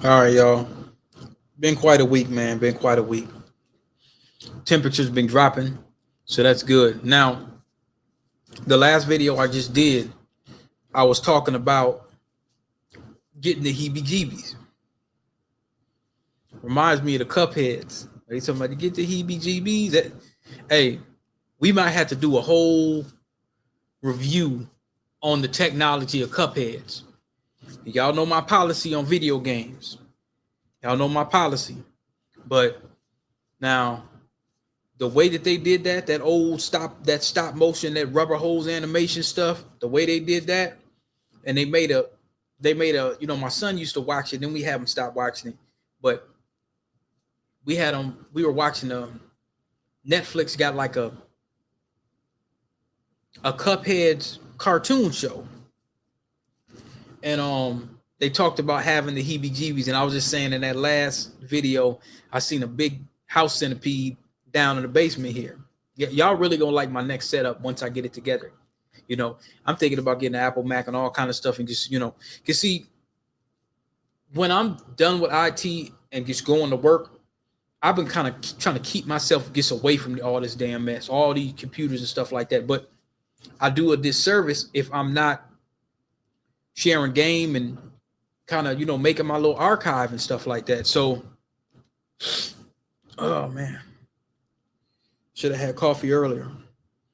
All right, y'all. Been quite a week, man. Been quite a week. Temperatures been dropping, so that's good. Now, the last video I just did, I was talking about getting the heebie-jeebies. Reminds me of the Cupheads. They talking about to get the heebie-jeebies. Hey, we might have to do a whole review on the technology of Cupheads. Y'all know my policy on video games. Y'all know my policy. But now, the way that they did that old stop motion, that rubber hose animation stuff, the way they did that, and they made a, my son used to watch it, then we have him stop watching it. But we were watching Netflix got like a Cupheads cartoon show. And they talked about having the heebie-jeebies, and I was just saying in that last video, I seen a big house centipede down in the basement here. Y'all really gonna like my next setup once I get it together. I'm thinking about getting an Apple Mac and all kind of stuff, and just cause see, when I'm done with IT and just going to work, I've been kind of trying to keep myself just away from all this damn mess, all these computers and stuff like that. But I do a disservice if I'm not sharing game and kind of making my little archive and stuff like that. So, oh man, should have had coffee earlier.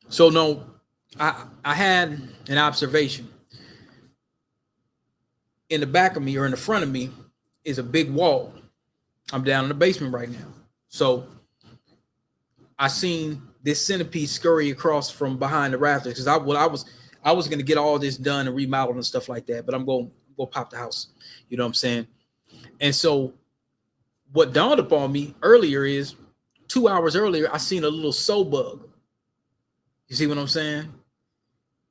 So no, I had an observation. In the back of me or in the front of me is a big wall. I'm down in the basement right now. So I seen this centipede scurry across from behind the rafters because I was going to get all this done and remodeled and stuff like that, but I'm going to go pop the house. You know what I'm saying? And so what dawned upon me earlier is 2 hours earlier, I seen a little soul bug. You see what I'm saying?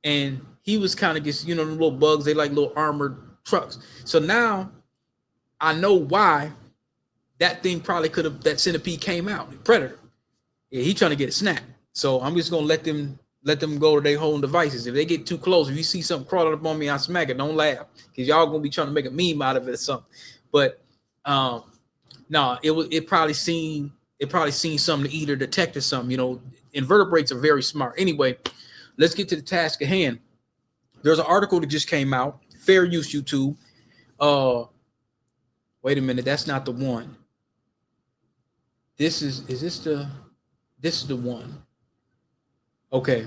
And he was kind of just, the little bugs, they like little armored trucks. So now I know why that thing probably that centipede came out, predator. Yeah, he trying to get it snapped. So I'm just going to let them go to their home devices. If they get too close, if you see something crawling up on me, I smack it. Don't laugh, because y'all gonna be trying to make a meme out of it or something. But no, it probably seen something to eat or detect or something. Invertebrates are very smart. Anyway, let's get to the task at hand. There's an article that just came out. Fair use YouTube. Wait a minute, that's not the one. This is the one. Okay,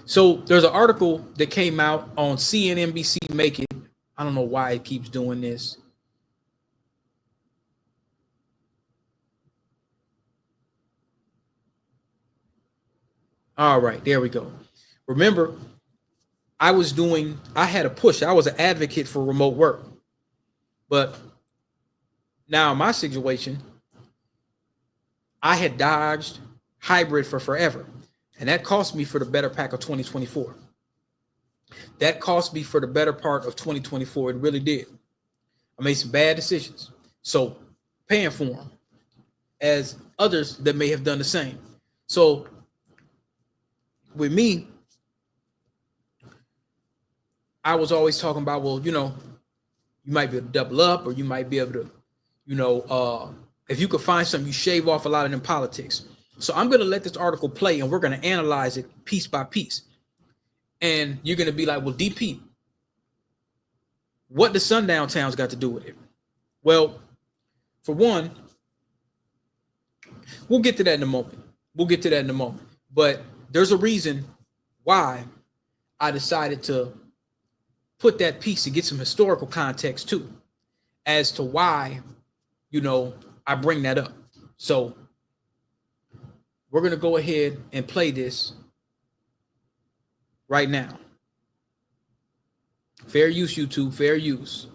so there's an article that came out on CNBC Make It. I don't know why it keeps doing this. All right, there we go. Remember, I had a push. I was an advocate for remote work. But now in my situation, I had dodged hybrid for forever. And that cost me for the better part of 2024. That cost me for the better part of 2024. It really did. I made some bad decisions. So paying for them as others that may have done the same. So with me, I was always talking about, well, you might be able to double up, or you might be able to, if you could find something, you shave off a lot of them politics. So I'm going to let this article play, and we're going to analyze it piece by piece. And you're going to be like, well, DP, what the Sundown towns got to do with it? Well, for one, we'll get to that in a moment. But there's a reason why I decided to put that piece to get some historical context too, as to why, I bring that up. So we're going to go ahead and play this right now. Fair use, YouTube, fair use.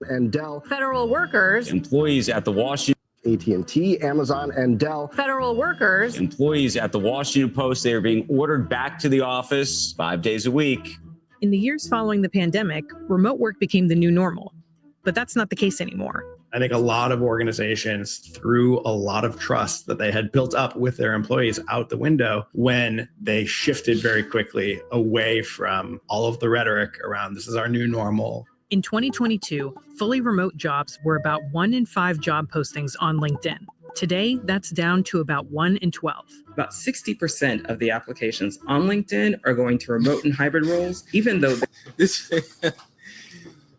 And Dell. Federal workers. Employees at the Washington. AT&T, Amazon, and Dell. Federal workers. Employees at the Washington Post, they are being ordered back to the office 5 days a week. In the years following the pandemic, remote work became the new normal. But that's not the case anymore. I think a lot of organizations threw a lot of trust that they had built up with their employees out the window when they shifted very quickly away from all of the rhetoric around this is our new normal. In 2022, fully remote jobs were about 1 in 5 job postings on LinkedIn. Today, that's down to about 1 in 12. About 60% of the applications on LinkedIn are going to remote and hybrid roles, even though This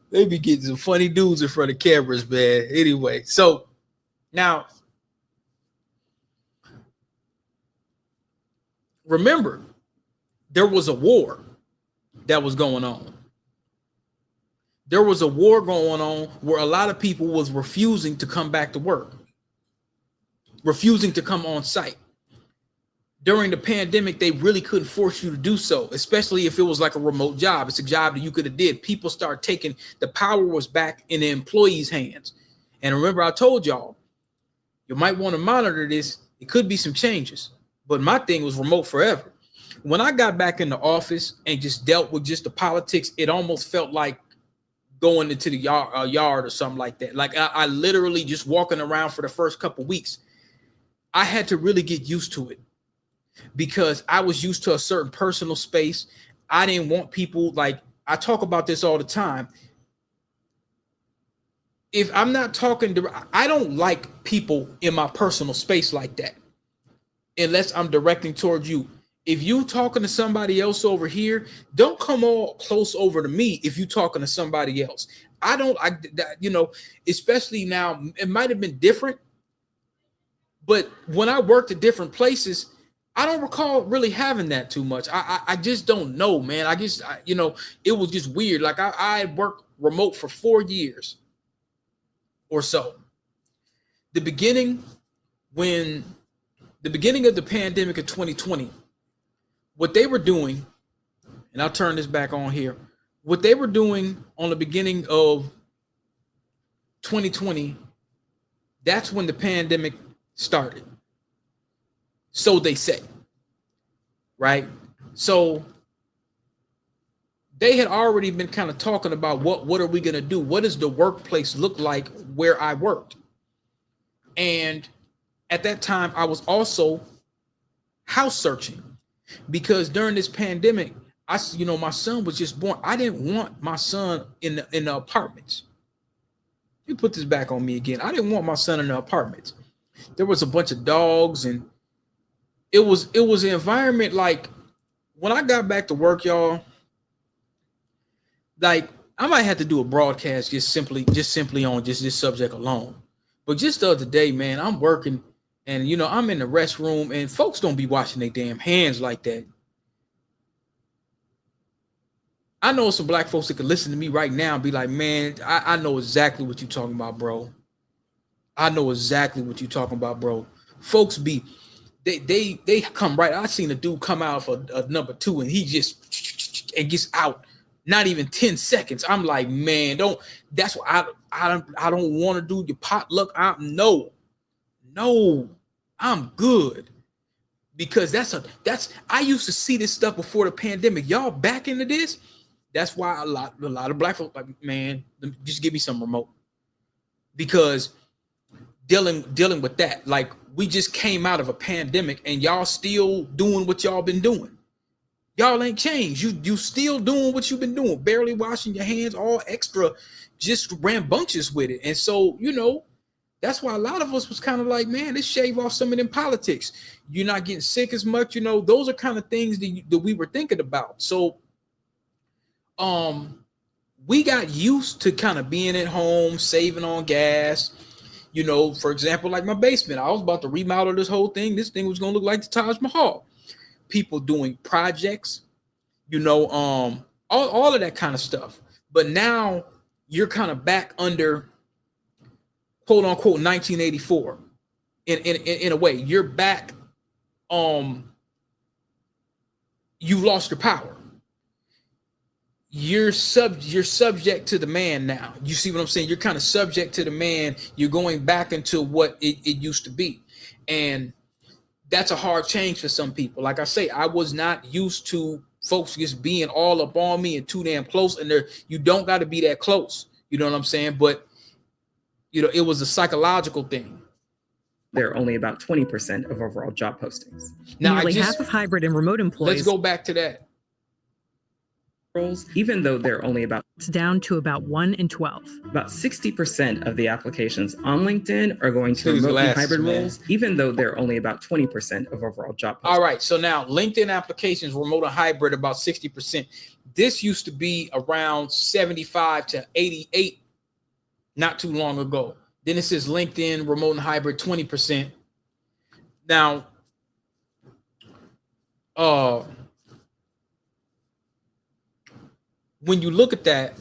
they be getting some funny dudes in front of cameras, man. Anyway, so now remember, there was a war that was going on. There was a war going on where a lot of people was refusing to come back to work, refusing to come on site. During the pandemic, they really couldn't force you to do so, especially if it was like a remote job. It's a job that you could have did. People start taking, the power was back in the employees' hands. And remember, I told y'all, you might want to monitor this. It could be some changes, but my thing was remote forever. When I got back in the office and just dealt with just the politics, it almost felt like going into the yard or something like that. Like I literally just walking around for the first couple weeks, I had to really get used to it, because I was used to a certain personal space. I didn't want people, like I talk about this all the time. If I'm not talking to, I don't like people in my personal space like that, unless I'm directing towards you. If you talking to somebody else over here, don't come all close over to me. If you talking to somebody else, especially now, it might have been different, but when I worked at different places, I don't recall really having that too much. I just don't know, man. It was just weird. Like I had worked remote for 4 years or so. The beginning of the pandemic of 2020, what they were doing, and I'll turn this back on here, what they were doing on the beginning of 2020, that's when the pandemic started. So they say, right? So they had already been kind of talking about what are we going to do? What does the workplace look like where I worked? And at that time, I was also house searching, because during this pandemic, my son was just born. I didn't want my son in the apartments. You put this back on me again. I didn't want my son in the apartments. There was a bunch of dogs, and it was an environment. Like when I got back to work, y'all, like I might have to do a broadcast just simply on just this subject alone. But just the other day, man, I'm working and I'm in the restroom, and folks don't be washing their damn hands like that. I know some black folks that could listen to me right now and be like, man, I know exactly what you're talking about, bro. I know exactly what you're talking about, bro. Folks be they come right. I seen a dude come out for a number 2, and he just and gets out. Not even 10 seconds. I'm like, man, that's what I don't want to do your potluck. No, I'm good. Because I used to see this stuff before the pandemic. Y'all back into this. That's why a lot of black folks like, man, just give me some remote. Because dealing with that, like we just came out of a pandemic and y'all still doing what y'all been doing. Y'all ain't changed. You still doing what you've been doing, barely washing your hands, all extra, just rambunctious with it. And so, that's why a lot of us was kind of like, man, let's shave off some of them politics. You're not getting sick as much. Those are kind of things that we were thinking about. So we got used to kind of being at home, saving on gas. For example, like my basement, I was about to remodel this whole thing. This thing was going to look like the Taj Mahal. People doing projects, all of that kind of stuff. But now you're kind of back under quote unquote 1984 in a way. You're back, you've lost your power. You're subject to the man now. You see what I'm saying? You're kind of subject to the man. You're going back into what it used to be. And that's a hard change for some people. Like I say, I was not used to folks just being all up on me and too damn close. And you don't got to be that close. You know what I'm saying? But, it was a psychological thing. there are only about 20% of overall job postings. Nearly half of hybrid and remote employees. Let's go back to that. roles, even though they're only about It's down to about 1 in 12. 60% of the applications on LinkedIn are going to Dude's remote and glasses, hybrid man. roles, even though they're only about 20% of overall job postings. All right. So now LinkedIn applications, remote and hybrid, about 60%. This used to be around 75 to 88 not too long ago. Then it says LinkedIn, remote and hybrid, 20%. Now, when you look at that,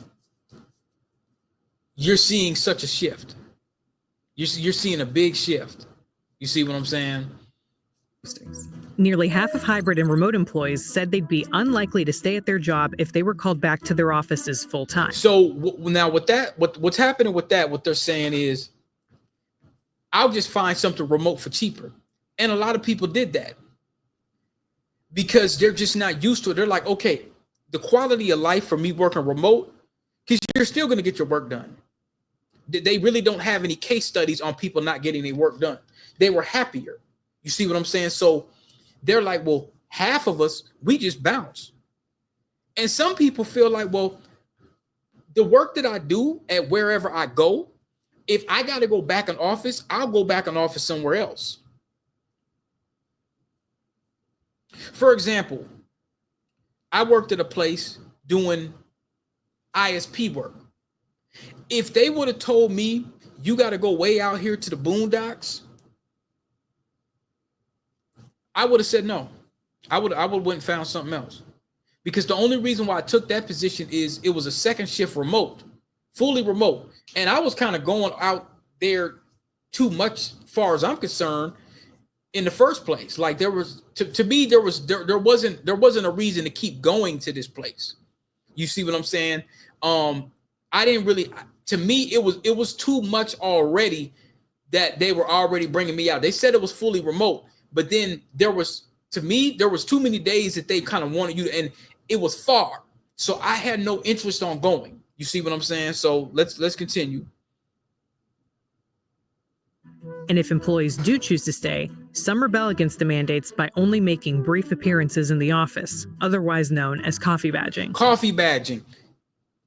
you're seeing such a shift. You're seeing a big shift. You see what I'm saying? Nearly half of hybrid and remote employees said they'd be unlikely to stay at their job if they were called back to their offices full time. So now with that, what's happening with that, what they're saying is, I'll just find something remote for cheaper. And a lot of people did that because they're just not used to it. They're like, okay, the quality of life for me working remote, because you're still going to get your work done. They really don't have any case studies on people not getting their work done. They were happier. You see what I'm saying? So they're like, well, half of us, we just bounce. And some people feel like, well, the work that I do at wherever I go, if I got to go back in office, I'll go back in office somewhere else. For example, I worked at a place doing ISP work. If they would have told me you got to go way out here to the boondocks, I would have said no. I would went and found something else. Because the only reason why I took that position is it was a second shift remote, fully remote. And I was kind of going out there too much, as far as I'm concerned, in the first place. Like there was, to me, there wasn't a reason to keep going to this place. You see what I'm saying? I didn't really, to me, it was too much already that they were already bringing me out. They said it was fully remote, but then there was too many days that they kind of wanted you to, and it was far. So I had no interest on going. You see what I'm saying? So let's continue. And if employees do choose to stay, some rebel against the mandates by only making brief appearances in the office, otherwise known as coffee badging. Coffee badging.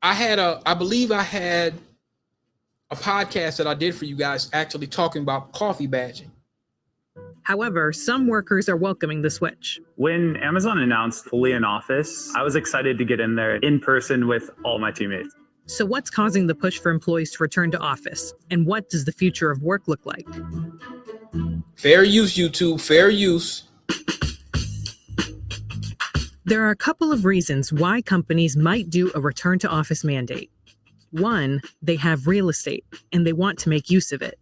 I believe I had a podcast that I did for you guys actually talking about coffee badging. However, some workers are welcoming the switch. When Amazon announced fully in office, I was excited to get in there in person with all my teammates. So what's causing the push for employees to return to office? And what does the future of work look like? Fair use, YouTube, fair use. There are a couple of reasons why companies might do a return to office mandate. One, they have real estate and they want to make use of it.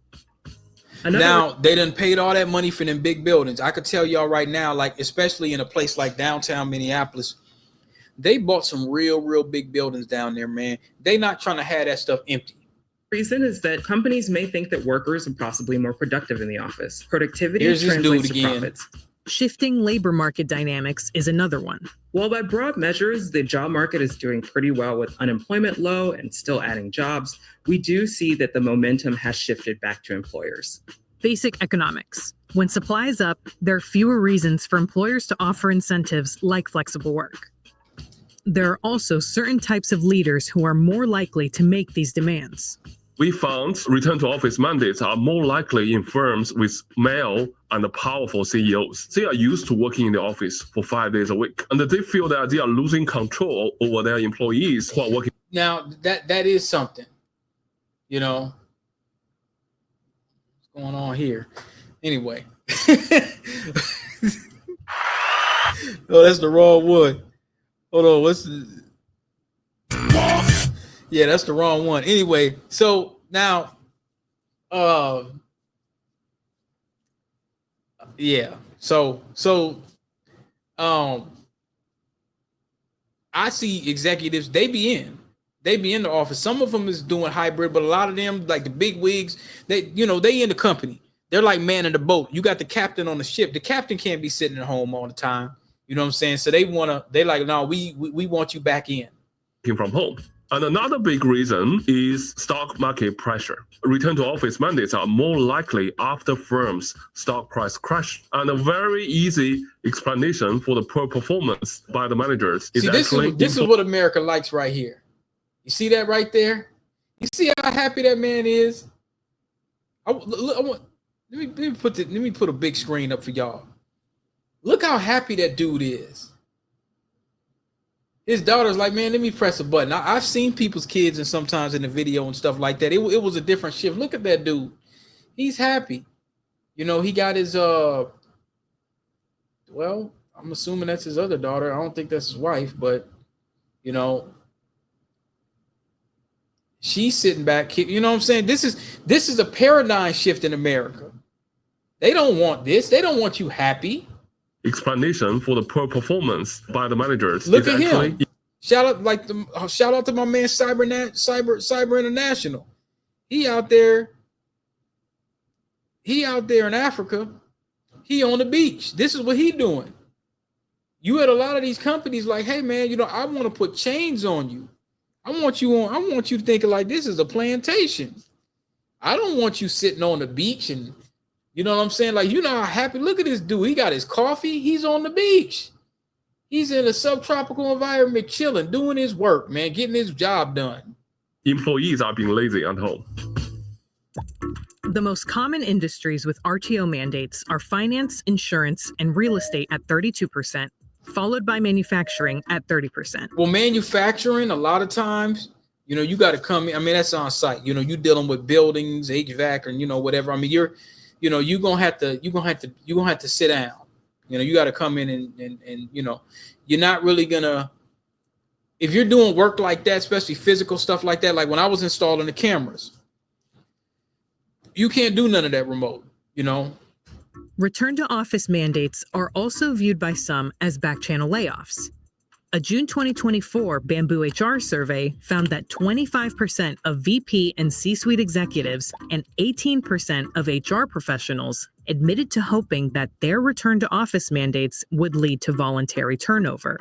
Now, they done paid all that money for them big buildings. I could tell y'all right now, like, especially in a place like downtown Minneapolis, they bought some real big buildings down there, man. They not trying to have that stuff empty. Reason is that companies may think that workers are possibly more productive in the office. Productivity Here's this translates dude to again. profits. Shifting labor market dynamics is another one. While by broad measures, the job market is doing pretty well with unemployment low and still adding jobs, we do see that the momentum has shifted back to employers. Basic economics. When supply is up, there are fewer reasons for employers to offer incentives like flexible work. There are also certain types of leaders who are more likely to make these demands. We found return to office mandates are more likely in firms with male and powerful CEOs. They are used to working in the office for 5 days a week, and they feel that they are losing control over their employees who are working. Now, that is something, you know, what's going on here. Anyway. Oh, that's the wrong one. Hold on, what's the... Yeah, that's the wrong one. Anyway, so now, yeah, so I see executives, they be in the office. Some of them is doing hybrid, but a lot of them, like the big wigs, they in the company. They're like man in the boat. You got the captain on the ship. The captain can't be sitting at home all the time. You know what I'm saying? So they like, no, we want you back in. From home. And another big reason is stock market pressure. Return to office mandates are more likely after firms' stock price crash. And a very easy explanation for the poor performance by the managers is this is what America likes right here. You see that right there? You see how happy that man is? Let me put a big screen up for y'all. Look how happy that dude is. His daughter's like, man, let me press a button. I've seen people's kids and sometimes in the video and stuff like that. It was a different shift. Look at that dude. He's happy. You know, he got his well, I'm assuming that's his other daughter. I don't think that's his wife, but you know, she's sitting back. You know what I'm saying? This is a paradigm shift in America. They don't want this. They don't want you happy. Explanation for the poor performance by the managers. Look at him. Shout out to my man Cyber International. He out there in Africa. He on the beach. This is what he doing. You had a lot of these companies like, hey man, you know, I want to put chains on you. I want you thinking like this is a plantation. I don't want you sitting on the beach and you know what I'm saying? Like, you know how happy, look at this dude. He got his coffee. He's on the beach. He's in a subtropical environment, chilling, doing his work, man, getting his job done. Employees are being lazy at home. The most common industries with RTO mandates are finance, insurance, and real estate at 32%, followed by manufacturing at 30%. Well, manufacturing, a lot of times, you know, you got to come in. I mean, that's on site. You know, you're dealing with buildings, HVAC, and you know, whatever. I mean, you're gonna have to sit down. You know, you got to come in and you know, you're not really gonna, if you're doing work like that, especially physical stuff like that, like when I was installing the cameras, you can't do none of that remote, you know. Return to office mandates are also viewed by some as back channel layoffs. A June 2024 Bamboo HR survey found that 25% of VP and C-suite executives and 18% of HR professionals admitted to hoping that their return to office mandates would lead to voluntary turnover.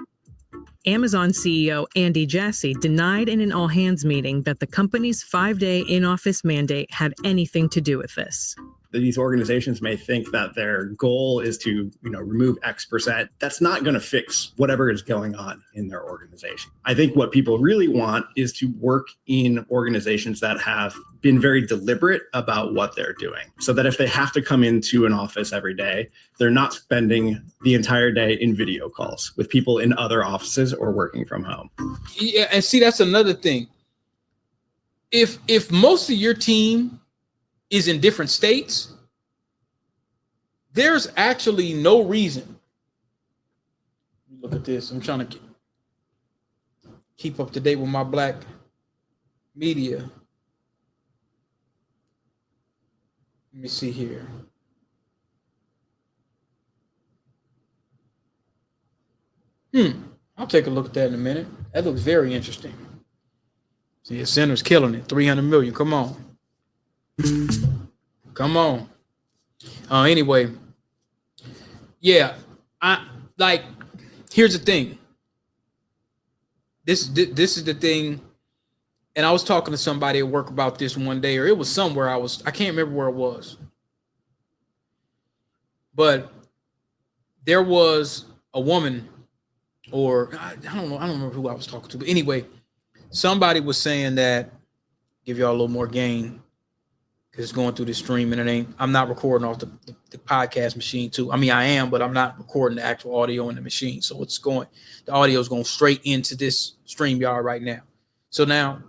Amazon CEO Andy Jassy denied in an all-hands meeting that the company's 5-day in-office mandate had anything to do with this. These organizations may think that their goal is to, remove X%. That's not going to fix whatever is going on in their organization. I think what people really want is to work in organizations that have been very deliberate about what they're doing, so that if they have to come into an office every day, they're not spending the entire day in video calls with people in other offices or working from home. Yeah, and see, that's another thing. If most of your team is in different states, there's actually no reason. Look at this. I'm trying to keep up to date with my black media. Let me see here. I'll take a look at that in a minute. That looks very interesting. See, the center's killing it. 300 million. Come on. Come on. Anyway, yeah, here's the thing. This is the thing, and I was talking to somebody at work about this one day, or it was somewhere I can't remember where it was, but there was a woman, or I don't remember who I was talking to, but anyway, somebody was saying that, give y'all a little more gain, because it's going through the stream and I'm not recording off the podcast machine too. I mean, I am, but I'm not recording the actual audio in the machine. So the audio is going straight into this StreamYard right now. So now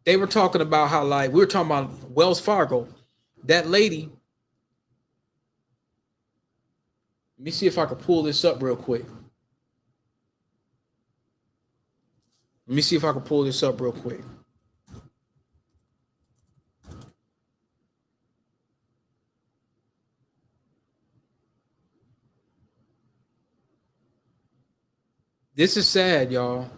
they were talking about how, we were talking about Wells Fargo, that lady. Let me see if I can pull this up real quick. This is sad, y'all.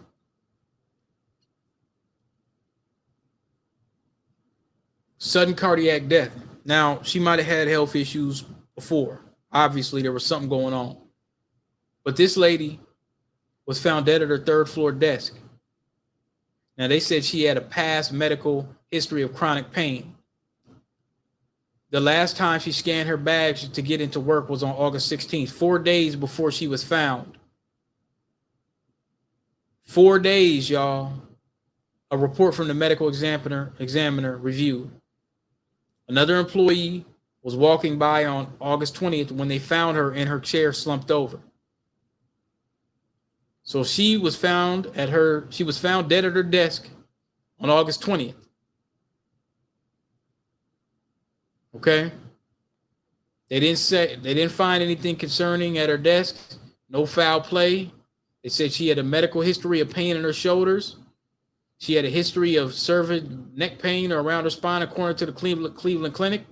Sudden cardiac death. Now, she might have had health issues before. Obviously, there was something going on. But this lady was found dead at her third floor desk. Now, they said she had a past medical history of chronic pain. The last time she scanned her bags to get into work was on August 16th, 4 days before she was found. 4 days, y'all. A report from the medical examiner reviewed. Another employee was walking by on August 20th when they found her in her chair slumped over. So she was found dead at her desk on August 20th. Okay. They didn't find anything concerning at her desk. No foul play. They said she had a medical history of pain in her shoulders. She had a history of cervical neck pain around her spine, according to the Cleveland Clinic.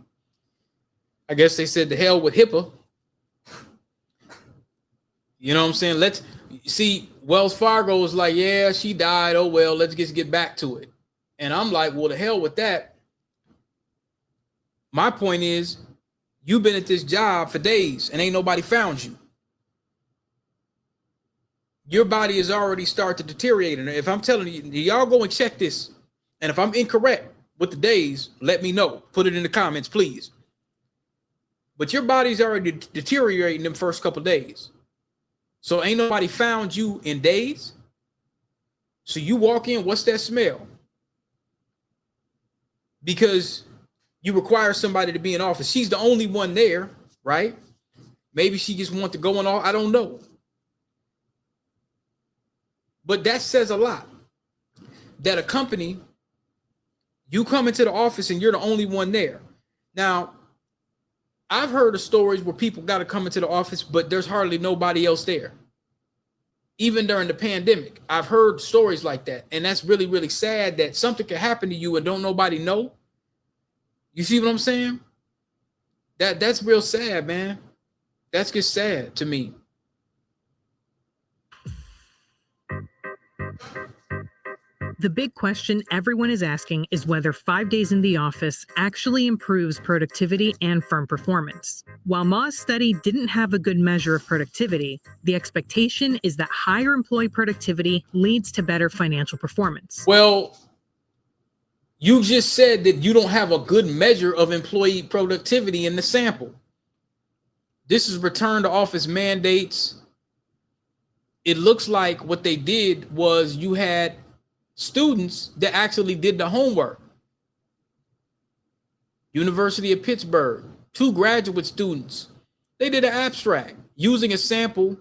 I guess they said the hell with HIPAA. You know what I'm saying? Let's see. Wells Fargo was like, yeah, she died. Oh, well, let's just get back to it. And I'm like, well, the hell with that. My point is, you've been at this job for days and ain't nobody found you. Your body has already started to deteriorate. And if I'm telling you, y'all go and check this. And if I'm incorrect with the days, let me know. Put it in the comments, please. But your body's already deteriorating them first couple days. So ain't nobody found you in days. So you walk in, what's that smell? Because you require somebody to be in office. She's the only one there, right? Maybe she just wants to go in all. I don't know. But that says a lot. That a company, you come into the office and you're the only one there. Now, I've heard of stories where people got to come into the office, but there's hardly nobody else there. Even during the pandemic, I've heard stories like that. And that's really, really sad that something can happen to you and don't nobody know. You see what I'm saying? That's real sad, man. That's just sad to me. The big question everyone is asking is whether 5 days in the office actually improves productivity and firm performance. While Ma's study didn't have a good measure of productivity, the expectation is that higher employee productivity leads to better financial performance. Well, you just said that you don't have a good measure of employee productivity in the sample. This is return to office mandates. It looks like what they did was you had students that actually did the homework. University of Pittsburgh, 2 graduate students. They did an abstract using a sample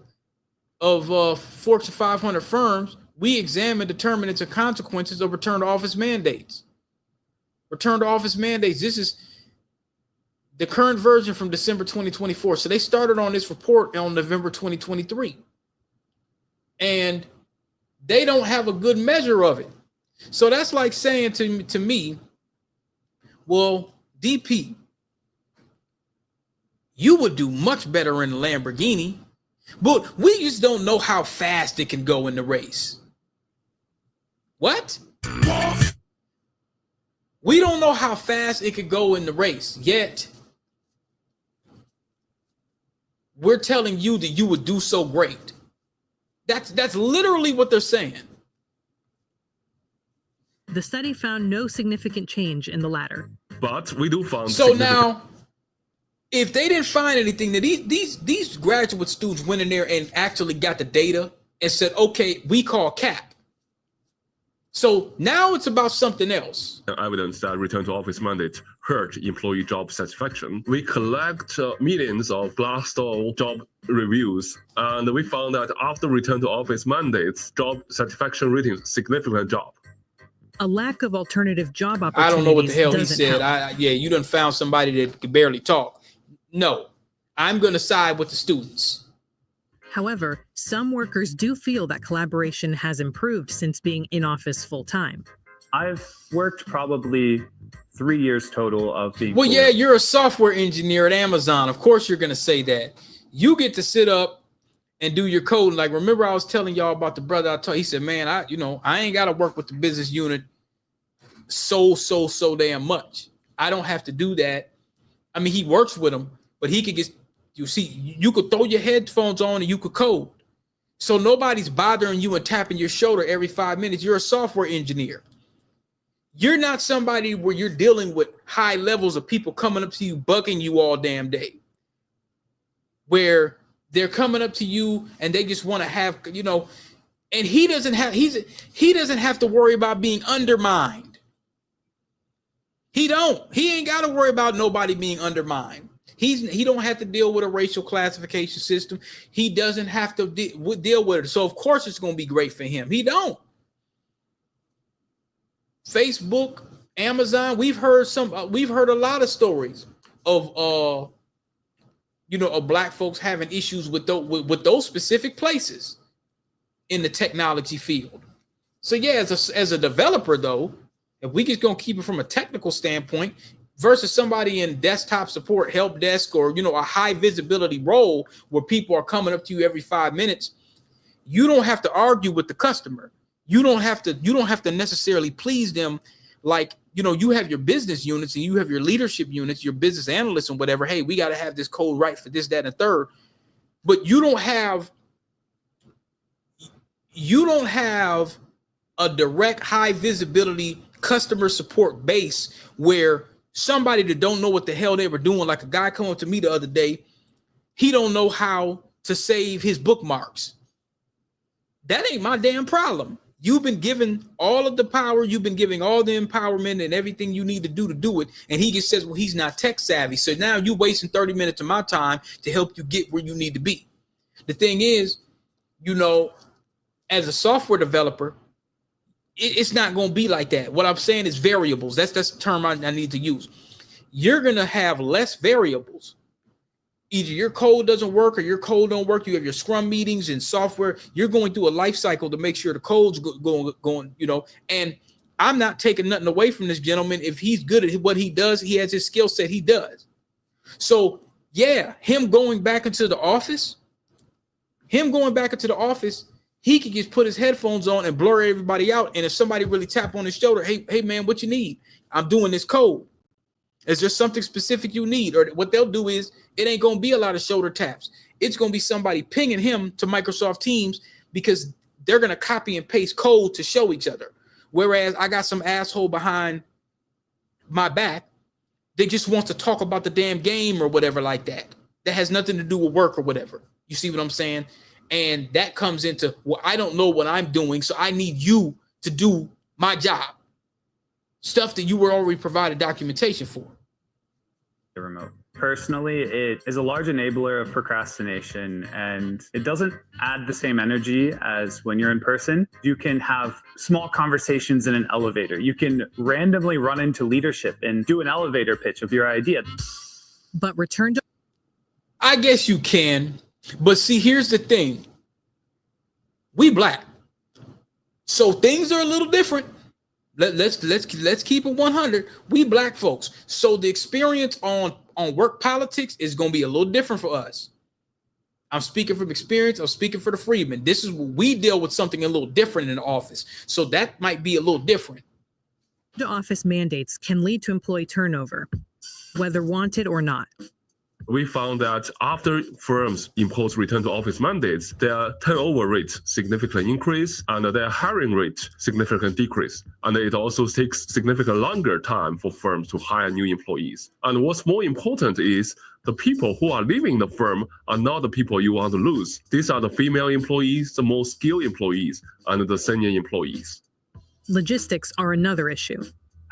of Fortune 500 firms. We examined determinants and consequences of return to office mandates. Return to office mandates. This is the current version from December 2024. So they started on this report on November 2023. And they don't have a good measure of it. So that's like saying to me, well, DP, you would do much better in a Lamborghini, but we just don't know how fast it can go in the race. What? We don't know how fast it could go in the race, yet we're telling you that you would do so great. That's literally what they're saying. The study found no significant change in the latter. But we do find so now, if they didn't find anything, that these graduate students went in there and actually got the data and said, okay, we call cap. So now it's about something else. Evidence that return to office mandates hurt employee job satisfaction. We collect millions of Glassdoor job reviews, and we found that after return to office mandates, job satisfaction ratings significantly drop. A lack of alternative job opportunities. I don't know what the hell he said. Help. You done found somebody that could barely talk. No, I'm going to side with the students. However, some workers do feel that collaboration has improved since being in office full time. I've worked probably 3 years total of being. Well, yeah, you're a software engineer at Amazon. Of course, you're going to say that. You get to sit up and do your code. Like, remember I was telling y'all about the brother I told, he said, man, I ain't got to work with the business unit so damn much. I don't have to do that. I mean, he works with them, but he could just, you could throw your headphones on and you could code. So nobody's bothering you and tapping your shoulder every 5 minutes. You're a software engineer. You're not somebody where you're dealing with high levels of people coming up to you, bugging you all damn day. Where they're coming up to you and they just want to have, you know, and he doesn't have to worry about being undermined. He ain't got to worry about nobody being undermined. He don't have to deal with a racial classification system. He doesn't have to deal with it. So of course it's going to be great for him. He don't. Facebook, Amazon, we've heard a lot of stories of of black folks having issues with those specific places in the technology field. So yeah, as a developer though, if we just gonna keep it from a technical standpoint versus somebody in desktop support, help desk, or a high visibility role where people are coming up to you every 5 minutes, you don't have to argue with the customer. You don't have to necessarily please them. Like, you have your business units and you have your leadership units, your business analysts and whatever. Hey, we got to have this code right for this, that, and third. But you don't have a direct high visibility customer support base where somebody that don't know what the hell they were doing, like a guy come up to me the other day, he don't know how to save his bookmarks. That ain't my damn problem. You've been given all of the power. You've been giving all the empowerment and everything you need to do it. And he just says, well, he's not tech savvy. So now you're wasting 30 minutes of my time to help you get where you need to be. The thing is, as a software developer, it's not going to be like that. What I'm saying is variables. That's the term I need to use. You're going to have less variables. Either your code doesn't work or your code don't work. You have your scrum meetings and software. You're going through a life cycle to make sure the code's going, and I'm not taking nothing away from this gentleman. If he's good at what he does, he has his skill set, he does. So yeah, him going back into the office, he could just put his headphones on and blur everybody out. And if somebody really tap on his shoulder, hey man, what you need? I'm doing this code. Is there something specific you need? Or what they'll do is it ain't going to be a lot of shoulder taps. It's going to be somebody pinging him to Microsoft Teams because they're going to copy and paste code to show each other. Whereas I got some asshole behind my back that just wants to talk about the damn game or whatever like that. That has nothing to do with work or whatever. You see what I'm saying? And that comes into, well, I don't know what I'm doing, so I need you to do my job. Stuff that you were already provided documentation for. The remote. Personally, it is a large enabler of procrastination, and it doesn't add the same energy as when you're in person. You can have small conversations in an elevator. You can randomly run into leadership and do an elevator pitch of your idea. But return to... I guess you can, but see, here's the thing. We black. So things are a little different. Let's keep it 100. We black folks. So the experience on work politics is going to be a little different for us. I'm speaking from experience. I'm speaking for the freedmen. This is what we deal with, something a little different in the office. So that might be a little different. The office mandates can lead to employee turnover, whether wanted or not. We found that after firms impose return to office mandates, their turnover rate significantly increase and their hiring rate significantly decrease. And it also takes significantly longer time for firms to hire new employees. And what's more important is the people who are leaving the firm are not the people you want to lose. These are the female employees, the most skilled employees, and the senior employees. Logistics are another issue.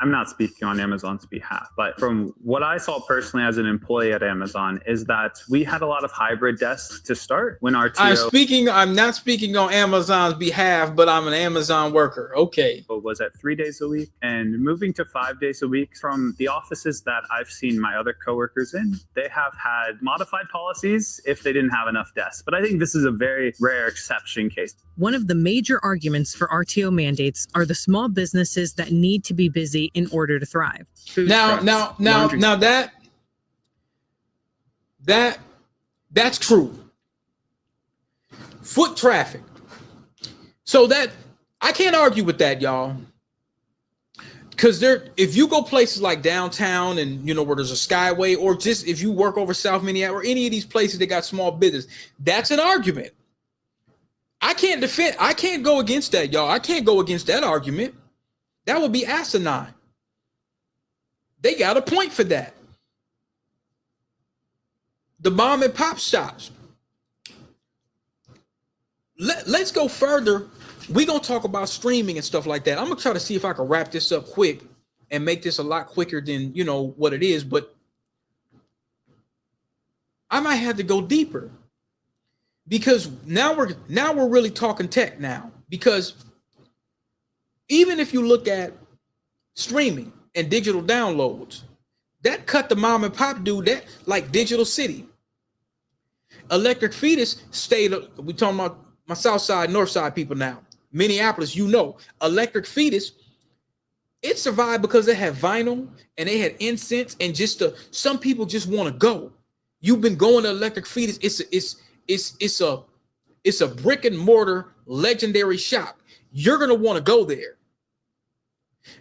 I'm not speaking on Amazon's behalf, but from what I saw personally as an employee at Amazon is that we had a lot of hybrid desks to start when our I'm not speaking on Amazon's behalf, but I'm an Amazon worker. Okay. Was at 3 days a week, and moving to 5 days a week. From the offices that I've seen my other coworkers in, they have had modified policies if they didn't have enough desks. But I think this is a very rare exception case. One of the major arguments for RTO mandates are the small businesses that need to be busy in order to thrive. That's true. Foot traffic. So that I can't argue with that, y'all. Because if you go places like downtown and where there's a Skyway, or just if you work over South Minneapolis or any of these places that got small business, that's an argument. I can't go against that, y'all. I can't go against that argument. That would be asinine. They got a point for that. The mom and pop shops. Let's go further. We're going to talk about streaming and stuff like that. I'm going to try to see if I can wrap this up quick and make this a lot quicker than, what it is. But I might have to go deeper, because now we're really talking tech now. Because even if you look at streaming and digital downloads, that cut the mom and pop dude, that like Digital City. Electric Fetus stayed, we talking about my South Side, North Side people now. Minneapolis, Electric Fetus, it survived because they had vinyl and they had incense, and some people just want to go. You've been going to Electric Fetus. It's a brick and mortar legendary shop. You're gonna want to go there.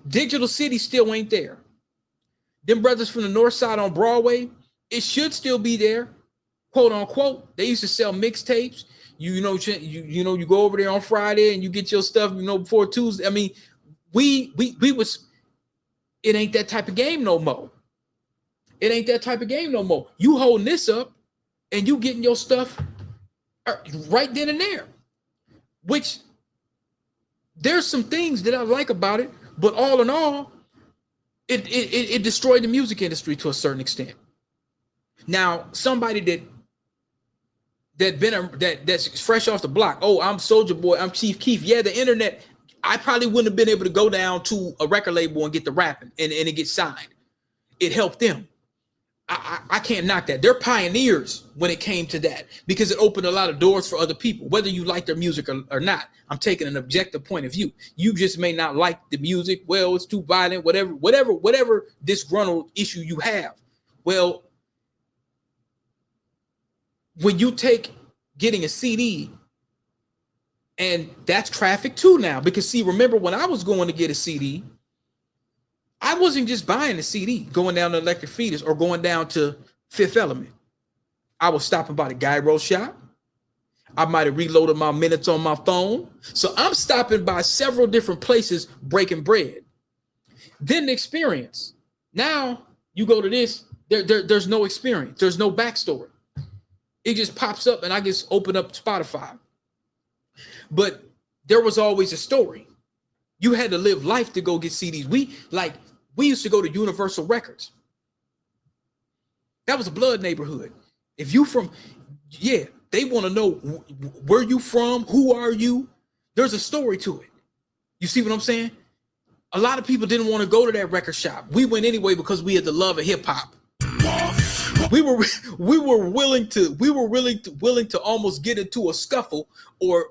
Digital City still ain't there. Them brothers from the North Side on Broadway, it should still be there, quote unquote. They used to sell mixtapes. You go over there on Friday and you get your stuff, before Tuesday. I mean, it ain't that type of game no more. It ain't that type of game no more. You holding this up and you getting your stuff right then and there, which there's some things that I like about it, but all in all, it destroyed the music industry to a certain extent. Now, somebody that's fresh off the block. Oh, I'm Soulja Boy. I'm Chief Keef. Yeah, the internet. I probably wouldn't have been able to go down to a record label and get the rapping and it get signed. It helped them. I can't knock that. They're pioneers when it came to that, because it opened a lot of doors for other people, whether you like their music or not. I'm taking an objective point of view. You just may not like the music. Well, it's too violent, whatever disgruntled issue you have. Well, when you take getting a CD, and that's traffic too now, because see, remember when I was going to get a CD, I wasn't just buying the CD, going down to Electric Fetus or going down to Fifth Element. I was stopping by the gyro shop. I might have reloaded my minutes on my phone. So I'm stopping by several different places breaking bread. Then the experience. Now you go to this, there's no experience. There's no backstory. It just pops up and I just open up Spotify. But there was always a story. You had to live life to go get CDs. We used to go to Universal Records. That was a blood neighborhood. If you they want to know where you from, who are you? There's a story to it. You see what I'm saying? A lot of people didn't want to go to that record shop. We went anyway because we had the love of hip hop. We were willing to almost get into a scuffle or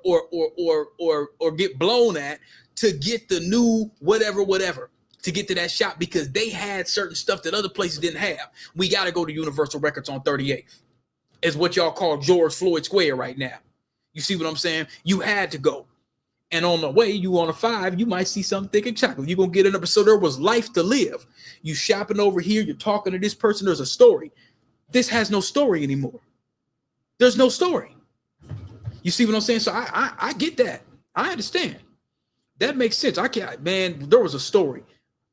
get blown at to get the new whatever to get to that shop, because they had certain stuff that other places didn't have. We got to go to Universal Records on 38th. Is what y'all call George Floyd Square right now. You see what I'm saying? You had to go. And on the way, you on a 5, you might see something thick and chocolate. You're going to get it up. So there was life to live. You shopping over here. You're talking to this person. There's a story. This has no story anymore. There's no story. You see what I'm saying? So I get that. I understand. That makes sense. There was a story.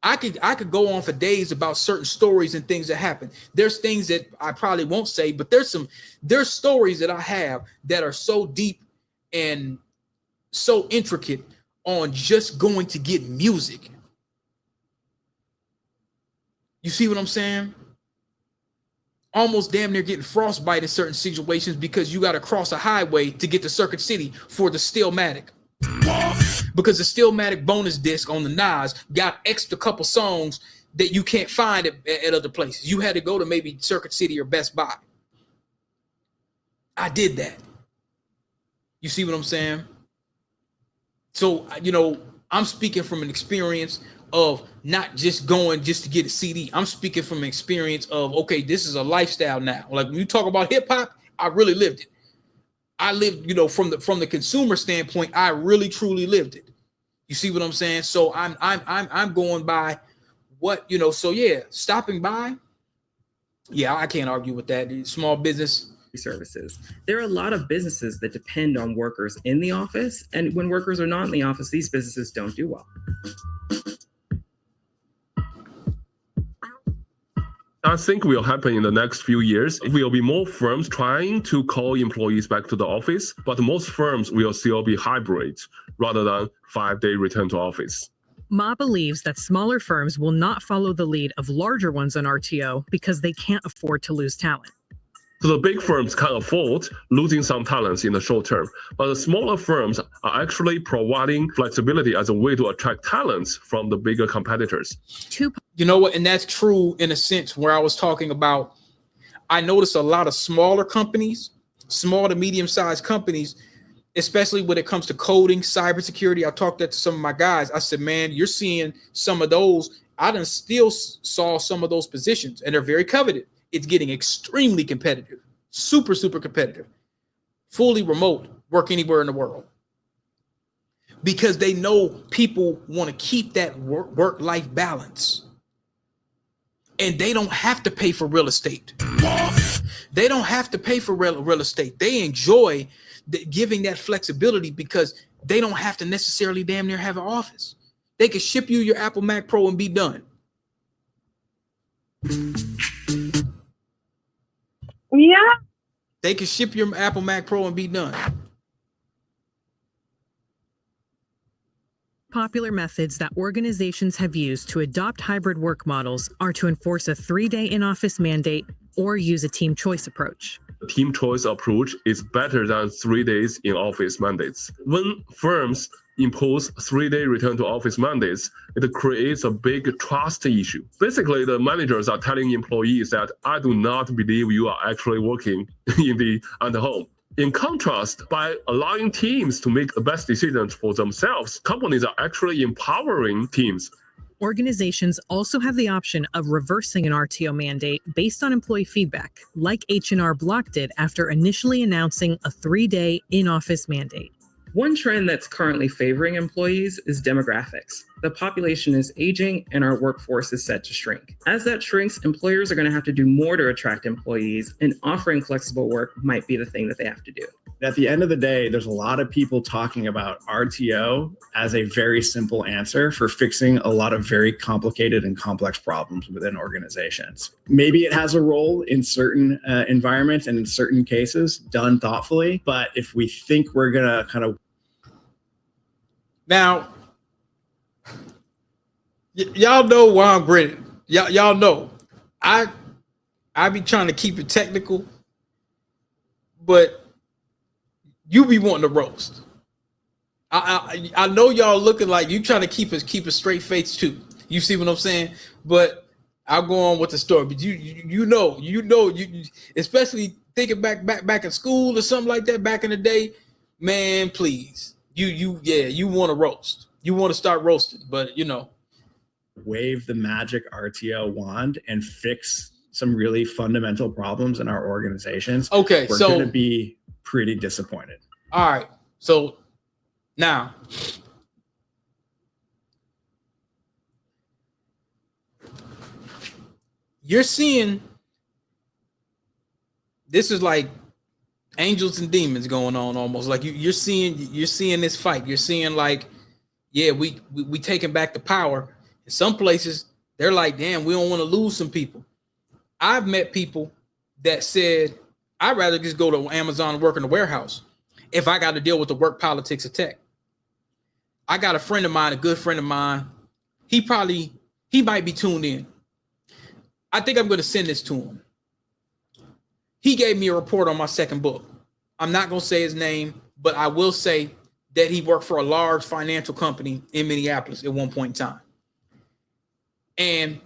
I could go on for days about certain stories and things that happen. There's things that I probably won't say, but there's stories that I have that are so deep and so intricate on just going to get music. You see what I'm saying? Almost damn near getting frostbite in certain situations because you got to cross a highway to get to Circuit City for the Stillmatic. Because the Stillmatic bonus disc on the Nas got extra couple songs that you can't find at other places. You had to go to maybe Circuit City or Best Buy. I did that. You see what I'm saying? So, I'm speaking from an experience of not just going just to get a CD. I'm speaking from an experience of, okay, this is a lifestyle now. Like when you talk about hip hop, I really lived it. I lived, from the consumer standpoint, I really truly lived it. You see what I'm saying? So I'm going by what, so yeah, stopping by. Yeah, I can't argue with that. Small business, services. There are a lot of businesses that depend on workers in the office, and when workers are not in the office, these businesses don't do well. I think will happen in the next few years. There will be more firms trying to call employees back to the office, but most firms will still be hybrid rather than 5-day return to office. Ma believes that smaller firms will not follow the lead of larger ones on RTO because they can't afford to lose talent. So the big firms can afford losing some talents in the short term, but the smaller firms are actually providing flexibility as a way to attract talents from the bigger competitors. You know what? And that's true in a sense where I was talking about, I notice a lot of smaller companies, small to medium-sized companies, especially when it comes to coding, cybersecurity. I talked that to some of my guys. I said, man, you're seeing some of those. I done still saw some of those positions, and they're very coveted. It's getting extremely competitive, super, super competitive, fully remote, work anywhere in the world. Because they know people want to keep that work-life balance. And they don't have to pay for real estate. They don't have to pay for real estate. They enjoy giving that flexibility because they don't have to necessarily damn near have an office. They can ship you your Apple Mac Pro and be done. Yeah. They can ship your Apple Mac Pro and be done. Popular methods that organizations have used to adopt hybrid work models are to enforce a 3-day in-office mandate or use a team choice approach. The team choice approach is better than 3 days in office mandates. When firms impose 3-day return to office mandates, it creates a big trust issue. Basically, the managers are telling employees that I do not believe you are actually working at home. In contrast, by allowing teams to make the best decisions for themselves, companies are actually empowering teams. Organizations also have the option of reversing an RTO mandate based on employee feedback, like H&R Block did after initially announcing a 3-day in-office mandate. One trend that's currently favoring employees is demographics. The population is aging and our workforce is set to shrink. As that shrinks, employers are going to have to do more to attract employees, and offering flexible work might be the thing that they have to do. At the end of the day, there's a lot of people talking about RTO as a very simple answer for fixing a lot of very complicated and complex problems within organizations. Maybe it has a role in certain environments and in certain cases done thoughtfully, but if we think we're going to kind of Now, y'all know why I'm grinning. Y'all know I be trying to keep it technical, but you be wanting to roast. I know y'all looking like you trying to keep a straight face too. You see what I'm saying? But I'll go on with the story. But you know, especially thinking back in school or something like that back in the day, man, please. You want to roast. You want to start roasting, but you know. Wave the magic RTO wand and fix some really fundamental problems in our organizations. Okay, we're going to be pretty disappointed. All right. So now you're seeing this is like angels and demons going on almost. Like you're seeing this fight. You're seeing like, yeah, we taking back the power. In some places, they're like, damn, we don't want to lose some people. I've met people that said, I'd rather just go to Amazon and work in the warehouse if I got to deal with the work politics of tech. I got a friend of mine, a good friend of mine. He might be tuned in. I think I'm going to send this to him. He gave me a report on my second book. I'm not going to say his name, but I will say that he worked for a large financial company in Minneapolis at one point in time. And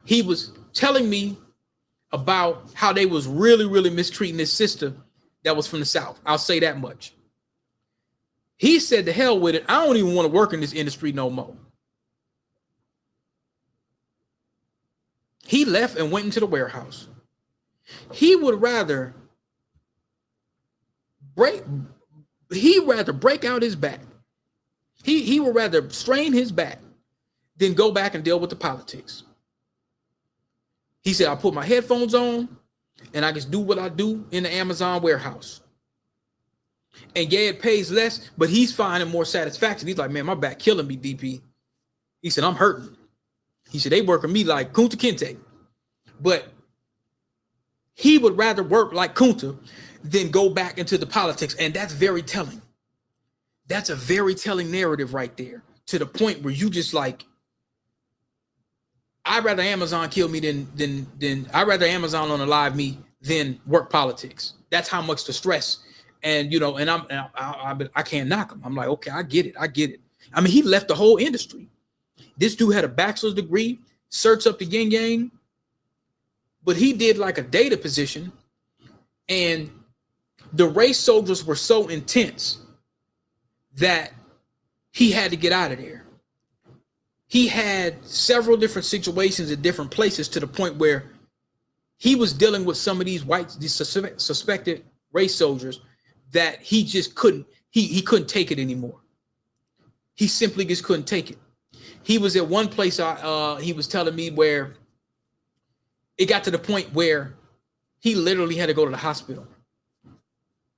he was telling me about how they was really, really mistreating his sister that was from the South. I'll say that much. He said, to hell with it. I don't even want to work in this industry no more. He left and went into the warehouse. He would rather break out his back. He would rather strain his back than go back and deal with the politics. He said, I put my headphones on. and I just do what I do in the Amazon warehouse. And yeah, it pays less, but he's finding more satisfaction. He's like, man, my back killing me, DP. He said, I'm hurting. He said, they working me like Kunta Kinte. But he would rather work like Kunta than go back into the politics. And that's very telling. That's a very telling narrative right there, to the point where you just like, I'd rather Amazon kill me than I'd rather Amazon unalive me than work politics. That's how much the stress. And, you know, and I can't knock him. I'm like, okay, I get it. I mean, he left the whole industry. This dude had a bachelor's degree, searched up the yin yang, but he did like a data position, and the race soldiers were so intense that he had to get out of there. He had several different situations at different places, to the point where he was dealing with some of these suspected race soldiers that he just couldn't, he couldn't take it anymore. He simply just couldn't take it. He was at one place, he was telling me, where it got to the point where he literally had to go to the hospital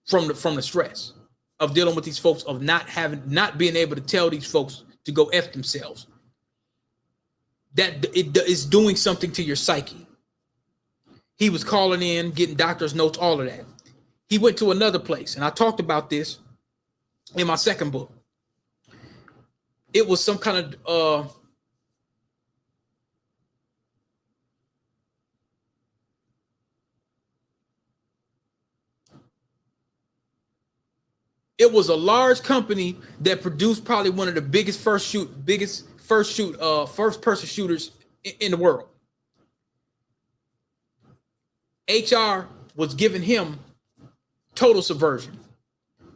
from the stress of dealing with these folks, of not being able to tell these folks to go F themselves. That it is doing something to your psyche. He was calling in, getting doctor's notes, all of that. He went to another place, and I talked about this in my second book. It was some kind of it was a large company that produced probably one of the biggest first person shooters in the world. HR was giving him total subversion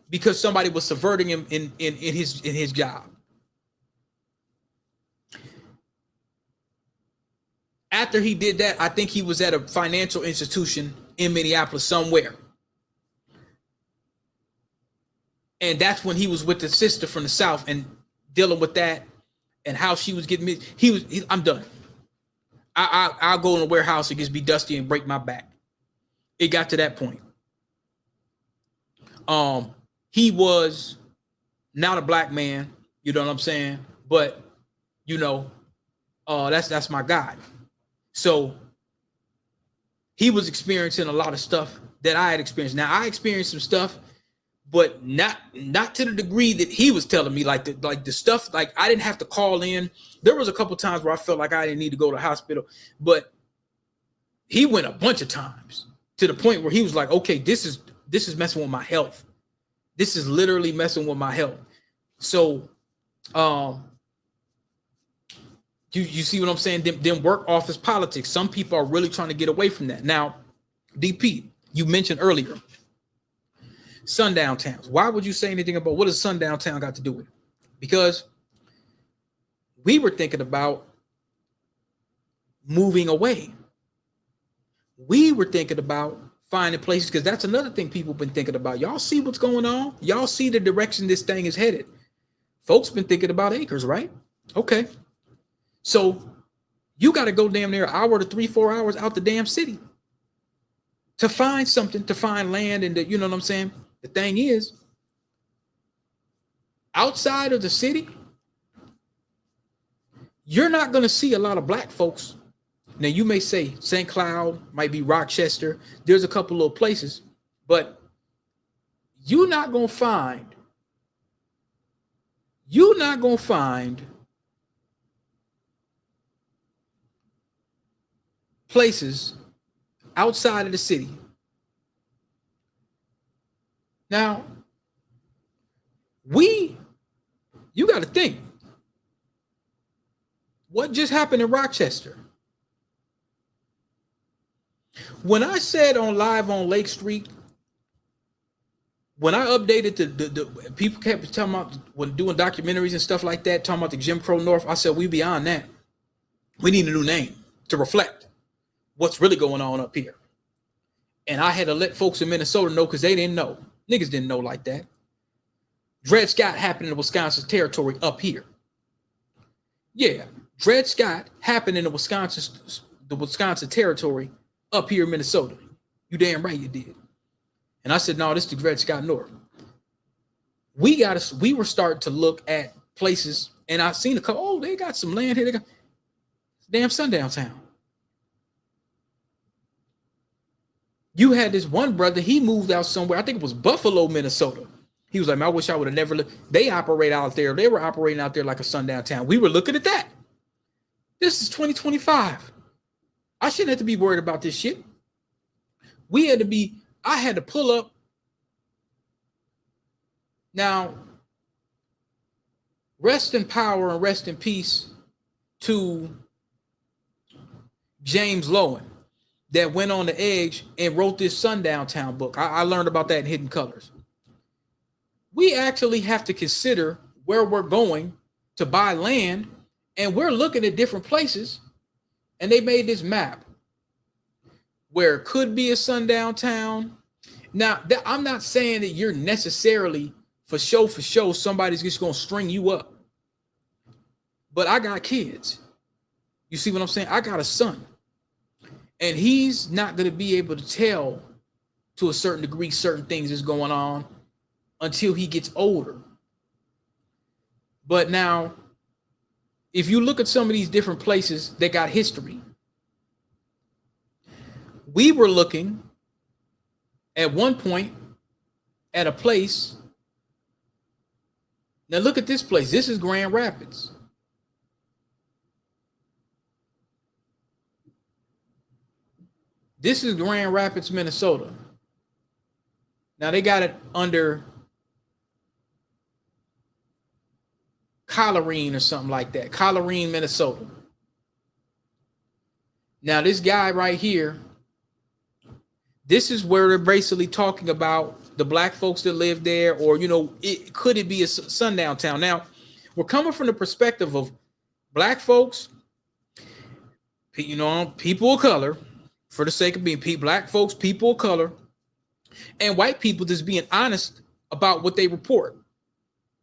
because somebody was subverting him in his job. After he did that, I think he was at a financial institution in Minneapolis somewhere. And that's when he was with the sister from the South and dealing with that and how she was getting me. I'm done. I'll go in a warehouse and just be dusty and break my back. It got to that point. He was not a black man, you know what I'm saying? But, you know, that's my guy. So he was experiencing a lot of stuff that I had experienced. Now, I experienced some stuff, but not to the degree that he was telling me, like the stuff, like I didn't have to call in. There was a couple times where I felt like I didn't need to go to the hospital, but he went a bunch of times, to the point where he was like, okay, this is messing with my health. This is literally messing with my health. So, you see what I'm saying? Them work office politics. Some people are really trying to get away from that. Now, DP, you mentioned earlier, sundown towns. Why would you say anything about what does sundown town got to do with it? Because we were thinking about moving away. We were thinking about finding places, because that's another thing people been thinking about. Y'all see what's going on? Y'all see the direction this thing is headed. Folks been thinking about acres, right? Okay. So you got to go damn near an hour to 3-4 hours out the damn city to find something, to find land. And you know what I'm saying? The thing is, outside of the city, you're not going to see a lot of black folks. Now, you may say St. Cloud, might be Rochester. There's a couple little places, but you're not going to find places outside of the city. Now, you got to think, what just happened in Rochester? When I said on live on Lake Street, when I updated the people kept talking about, when doing documentaries and stuff like that, talking about the Jim Crow North, I said, we beyond that. We need a new name to reflect what's really going on up here. And I had to let folks in Minnesota know, because they didn't know. Niggas didn't know like that. Dred Scott happened in the Wisconsin territory up here. Yeah, Dred Scott happened in the Wisconsin territory up here in Minnesota. You damn right you did. And I said, no, this is the Dred Scott North. We were starting to look at places, and I seen a couple, oh, they got some land here. They got damn Sundown town. You had this one brother, he moved out somewhere, I think it was Buffalo, Minnesota. He was like, man, I wish I would have never lived. They operate out there. They were operating out there like a sundown town. We were looking at that. This is 2025. I shouldn't have to be worried about this shit. I had to pull up. Now, rest in power and rest in peace to James Lowen that went on the edge and wrote this Sundown Town book. I learned about that in Hidden Colors. We actually have to consider where we're going to buy land, and we're looking at different places, and they made this map where it could be a sundown town. Now, I'm not saying that you're necessarily for show, somebody's just going to string you up. But I got kids. You see what I'm saying? I got a son. And he's not going to be able to tell to a certain degree certain things is going on until he gets older. But now, if you look at some of these different places that got history, we were looking at one point at a place. Now look at this place. This is Grand Rapids. This is Grand Rapids, Minnesota. Now they got it under Collarine or something like that. Collarine, Minnesota. Now this guy right here, this is where they're basically talking about the black folks that live there, or, could it be a sundown town? Now, we're coming from the perspective of black folks, people of color, for the sake of being black folks, people of color, and white people just being honest about what they report.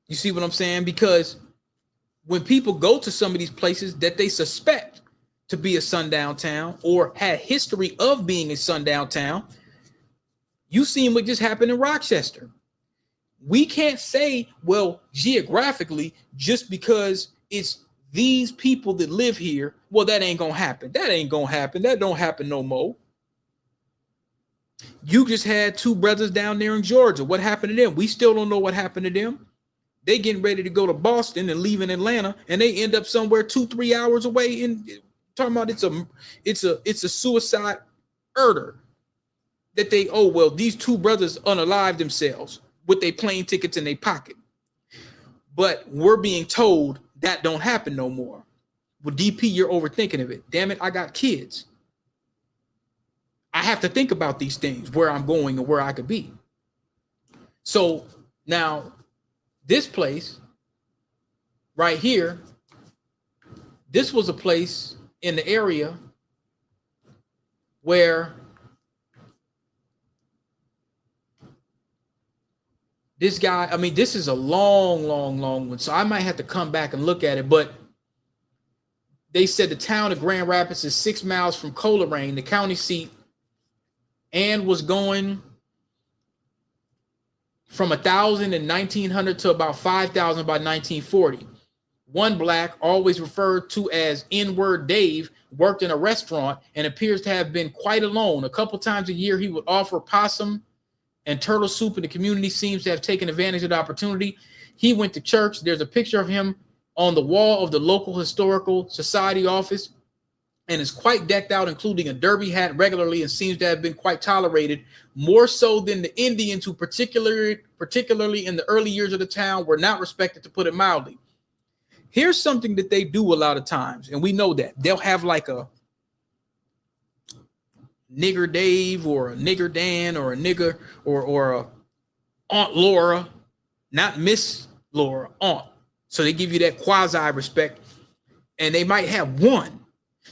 You see what I'm saying? Because when people go to some of these places that they suspect to be a sundown town or had history of being a sundown town, you seen what just happened in Rochester. We can't say, well, geographically, just because it's these people that live here, well, that ain't gonna happen. That ain't gonna happen. That don't happen no more. You just had two brothers down there in Georgia. What happened to them? We still don't know what happened to them. They getting ready to go to Boston and leaving Atlanta, and they end up somewhere 2-3 hours away. In talking about it's a suicide murder that they, these two brothers unalived themselves with their plane tickets in their pocket. But we're being told that don't happen no more. Well, DP, you're overthinking of it. Damn it, I got kids. I have to think about these things, where I'm going and where I could be. So now this place right here, this was a place in the area where this guy, this is a long one, so I might have to come back and look at it, but they said the town of Grand Rapids is 6 miles from Coleraine, the county seat, and was going from 1,000 in 1900 to about 5,000 by 1940. One black, always referred to as N-word Dave, worked in a restaurant and appears to have been quite alone. A couple times a year, he would offer possum and turtle soup, and the community seems to have taken advantage of the opportunity. He went to church. There's a picture of him on the wall of the local historical society office and is quite decked out, including a derby hat regularly, and seems to have been quite tolerated, more so than the Indians, who particularly in the early years of the town were not respected, to put it mildly. Here's something that they do a lot of times, and we know that. They'll have like a nigger Dave or a nigger Dan or a nigger or a Aunt Laura, not Miss Laura, Aunt. So they give you that quasi respect, and they might have one.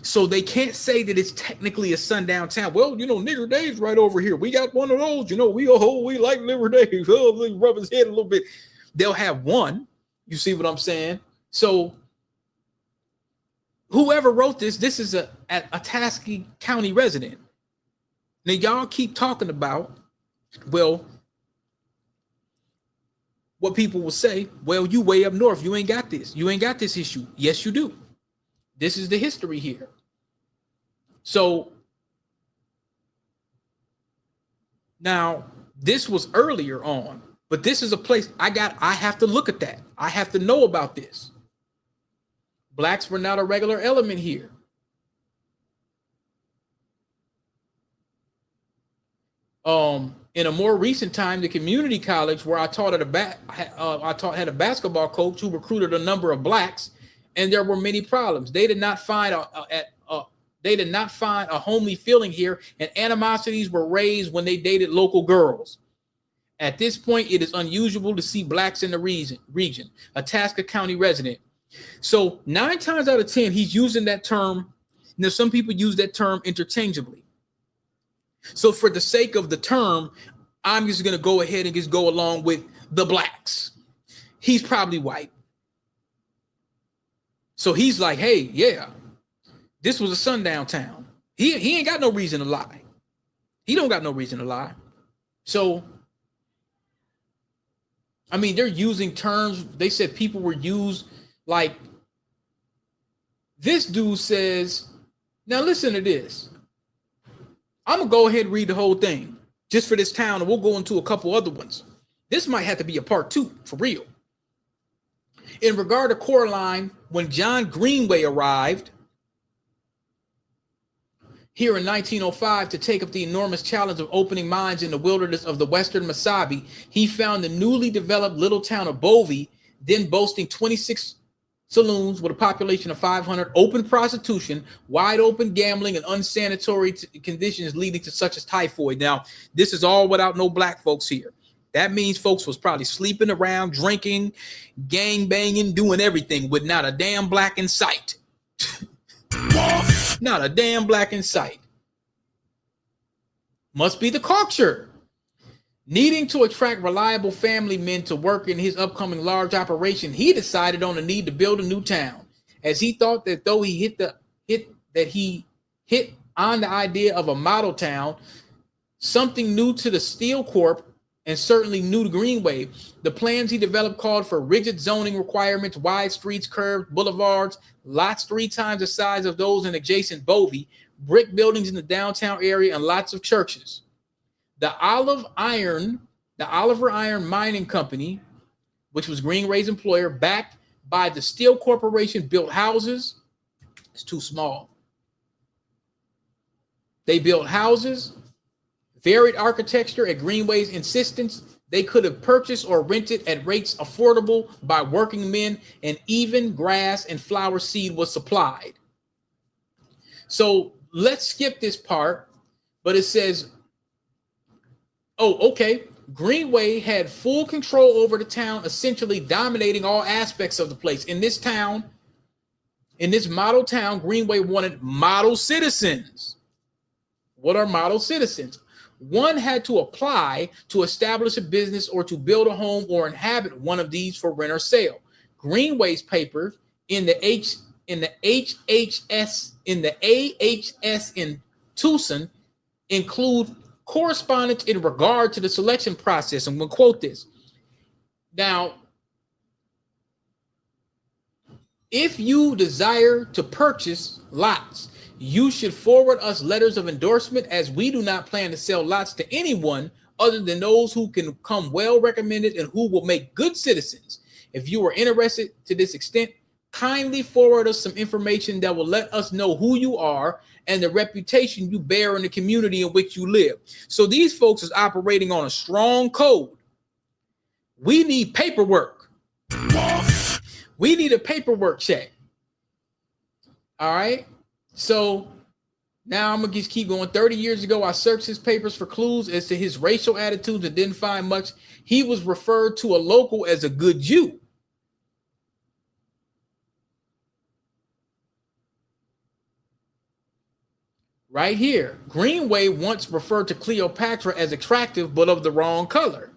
So they can't say that it's technically a sundown town. Well, nigger Dave's right over here. We got one of those, we like nigger Dave. Oh, rub his head a little bit. They'll have one. You see what I'm saying? So whoever wrote this is a Tasky County resident. Now y'all keep talking about, well, what people will say, well, you way up north, you ain't got this. You ain't got this issue. Yes, you do. This is the history here. So now this was earlier on, but this is a place I have to look at that. I have to know about this. Blacks were not a regular element here. In a more recent time, the community college where I taught had a basketball coach who recruited a number of blacks, and there were many problems. They did not find a homely feeling here, and animosities were raised when they dated local girls. At this point, it is unusual to see blacks in the region, a Tasca County resident. So 9 times out of 10, he's using that term. Now, some people use that term interchangeably. So for the sake of the term, I'm just going to go ahead and just go along with the blacks. He's probably white. So he's like, hey, yeah, this was a sundown town. He ain't got no reason to lie. He don't got no reason to lie. So, I mean, they're using terms. They said people were used like this dude says, now listen to this. I'm going to go ahead and read the whole thing just for this town, and we'll go into a couple other ones. This might have to be a part 2 for real. In regard to Coraline, when John Greenway arrived here in 1905 to take up the enormous challenge of opening mines in the wilderness of the western Mesabi, he found the newly developed little town of Bovey, then boasting 26 saloons with a population of 500, open prostitution, wide open gambling, and unsanitary conditions leading to such as typhoid. Now, this is all without no black folks here. That means folks was probably sleeping around, drinking, gang banging, doing everything with not a damn black in sight. Not a damn black in sight. Must be the culture. Needing to attract reliable family men to work in his upcoming large operation, he decided on the need to build a new town, as he thought that though he hit on the idea of a model town, something new to the Steel Corp and certainly new to Greenway. The plans he developed called for rigid zoning requirements, wide streets, curved boulevards, lots 3 times the size of those in adjacent Bovey, brick buildings in the downtown area, and lots of churches. The Oliver Iron Mining Company, which was Greenway's employer, backed by the Steel Corporation, built houses. It's too small. They built houses, varied architecture at Greenway's insistence. They could have purchased or rented at rates affordable by working men, and even grass and flower seed was supplied. So let's skip this part, but it says, oh, okay. Greenway had full control over the town, essentially dominating all aspects of the place. In this town, in this model town, Greenway wanted model citizens. What are model citizens? One had to apply to establish a business or to build a home or inhabit one of these for rent or sale. Greenway's paper in the AHS in Tucson include correspondence in regard to the selection process. I'm going to quote this. Now, if you desire to purchase lots, you should forward us letters of endorsement, as we do not plan to sell lots to anyone other than those who can come well recommended and who will make good citizens. If you are interested to this extent, kindly forward us some information that will let us know who you are and the reputation you bear in the community in which you live. So these folks is operating on a strong code. We need paperwork. We need a paperwork check. All right. So now I'm going to just keep going. 30 years ago, I searched his papers for clues as to his racial attitudes and didn't find much. He was referred to a local as a good Jew. Right here, Greenway once referred to Cleopatra as attractive, but of the wrong color.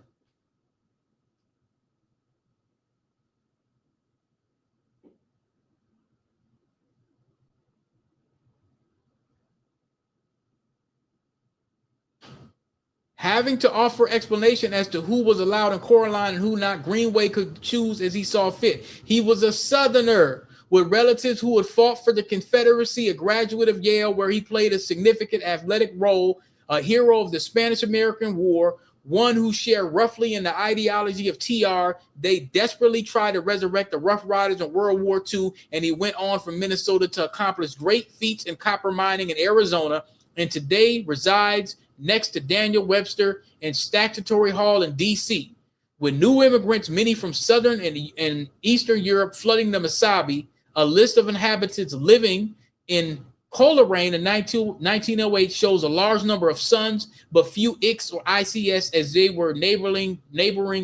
Having to offer explanation as to who was allowed in Coraline and who not, Greenway could choose as he saw fit. He was a Southerner with relatives who had fought for the Confederacy, a graduate of Yale, where he played a significant athletic role, a hero of the Spanish-American War, one who shared roughly in the ideology of TR. They desperately tried to resurrect the Rough Riders in World War II, and he went on from Minnesota to accomplish great feats in copper mining in Arizona, and today resides next to Daniel Webster in Statutory Hall in D.C. With new immigrants, many from Southern and Eastern Europe, flooding the Mesabi, a list of inhabitants living in Coleraine in 1908 shows a large number of sons, but few Ix or ICS, as they were neighboring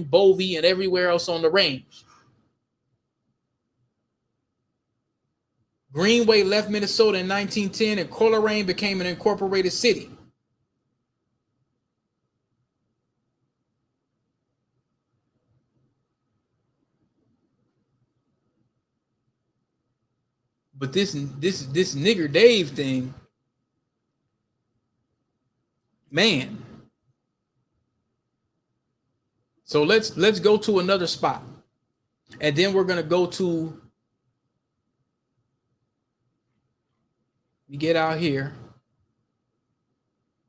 Bovey and everywhere else on the range. Greenway left Minnesota in 1910, and Coleraine became an incorporated city. But this nigger Dave thing, man. So let's go to another spot, and then we're gonna go to. You get out here.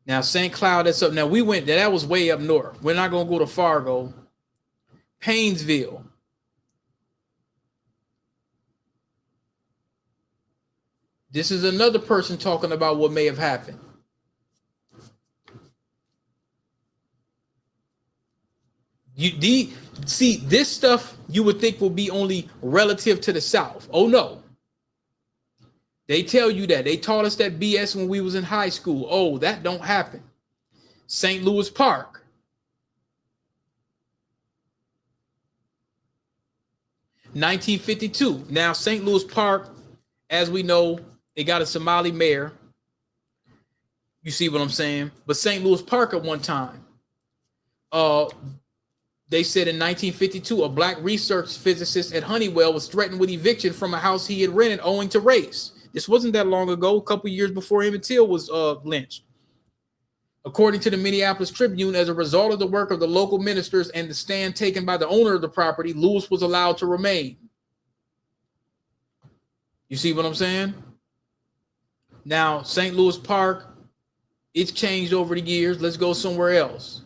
Now St. Cloud, that's up. Now we went there. That was way up north. We're not gonna go to Fargo. Paynesville. This is another person talking about what may have happened. See, this stuff you would think will be only relative to the South. Oh, no. They tell you that. They taught us that BS when we was in high school. Oh, that don't happen. St. Louis Park. (1952). Now, St. Louis Park, as we know, it got a Somali mayor. You see what I'm saying? But St. Louis Park at one time, they said in 1952, a black research physicist at Honeywell was threatened with eviction from a house he had rented owing to race. This wasn't that long ago, a couple years before Emmett Till was lynched. According to the Minneapolis Tribune, as a result of the work of the local ministers and the stand taken by the owner of the property, Lewis was allowed to remain. You see what I'm saying? Now, St. Louis Park, it's changed over the years. Let's go somewhere else.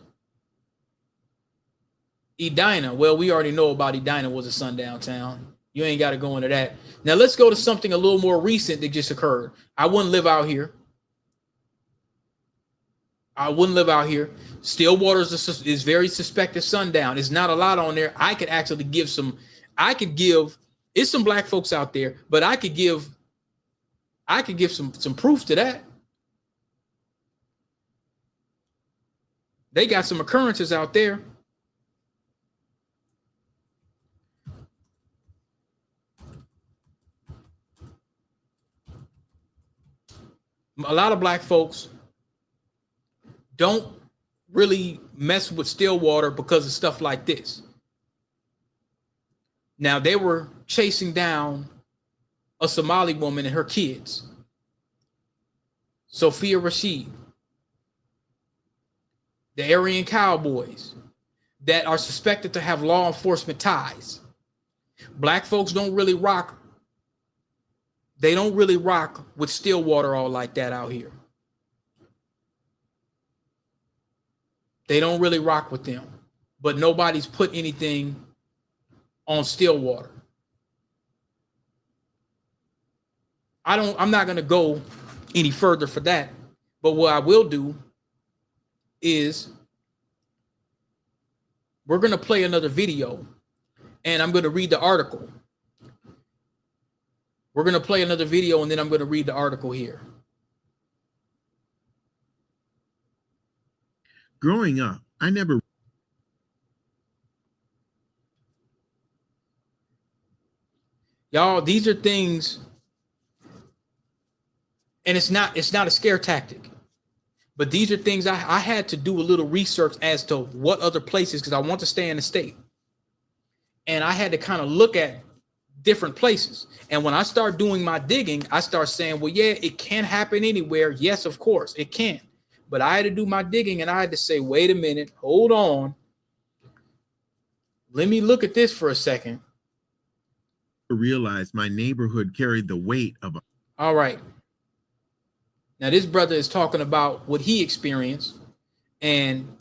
Edina. Well, we already know about Edina was a sundown town. You ain't got to go into that. Now, let's go to something a little more recent that just occurred. I wouldn't live out here. Stillwater is very suspected sundown. There's not a lot on there. I could actually give some, it's some black folks out there, but I could give some proof to that. They got some occurrences out there. A lot of black folks don't really mess with Stillwater because of stuff like this. Now, they were chasing down a Somali woman and her kids, Sophia Rashid, the Aryan Cowboys that are suspected to have law enforcement ties. Black folks don't really rock. They don't really rock with Stillwater all like that out here. They don't really rock with them, but nobody's put anything on Stillwater. I'm not going to go any further for that, but what I will do is we're going to play another video and I'm going to read the article. We're going to play another video and then I'm going to read the article here. Growing up, I never. Y'all, these are things, and it's not a scare tactic, but these are things I had to do a little research as to what other places, because I want to stay in the state. And I had to kind of look at different places. And when I start doing my digging, I start saying, well, yeah, it can happen anywhere. Yes, of course, it can. But I had to do my digging, and I had to say, wait a minute, hold on. Let me look at this for a second. Realized my neighborhood carried the weight of a. All right. Now, this brother is talking about what he experienced and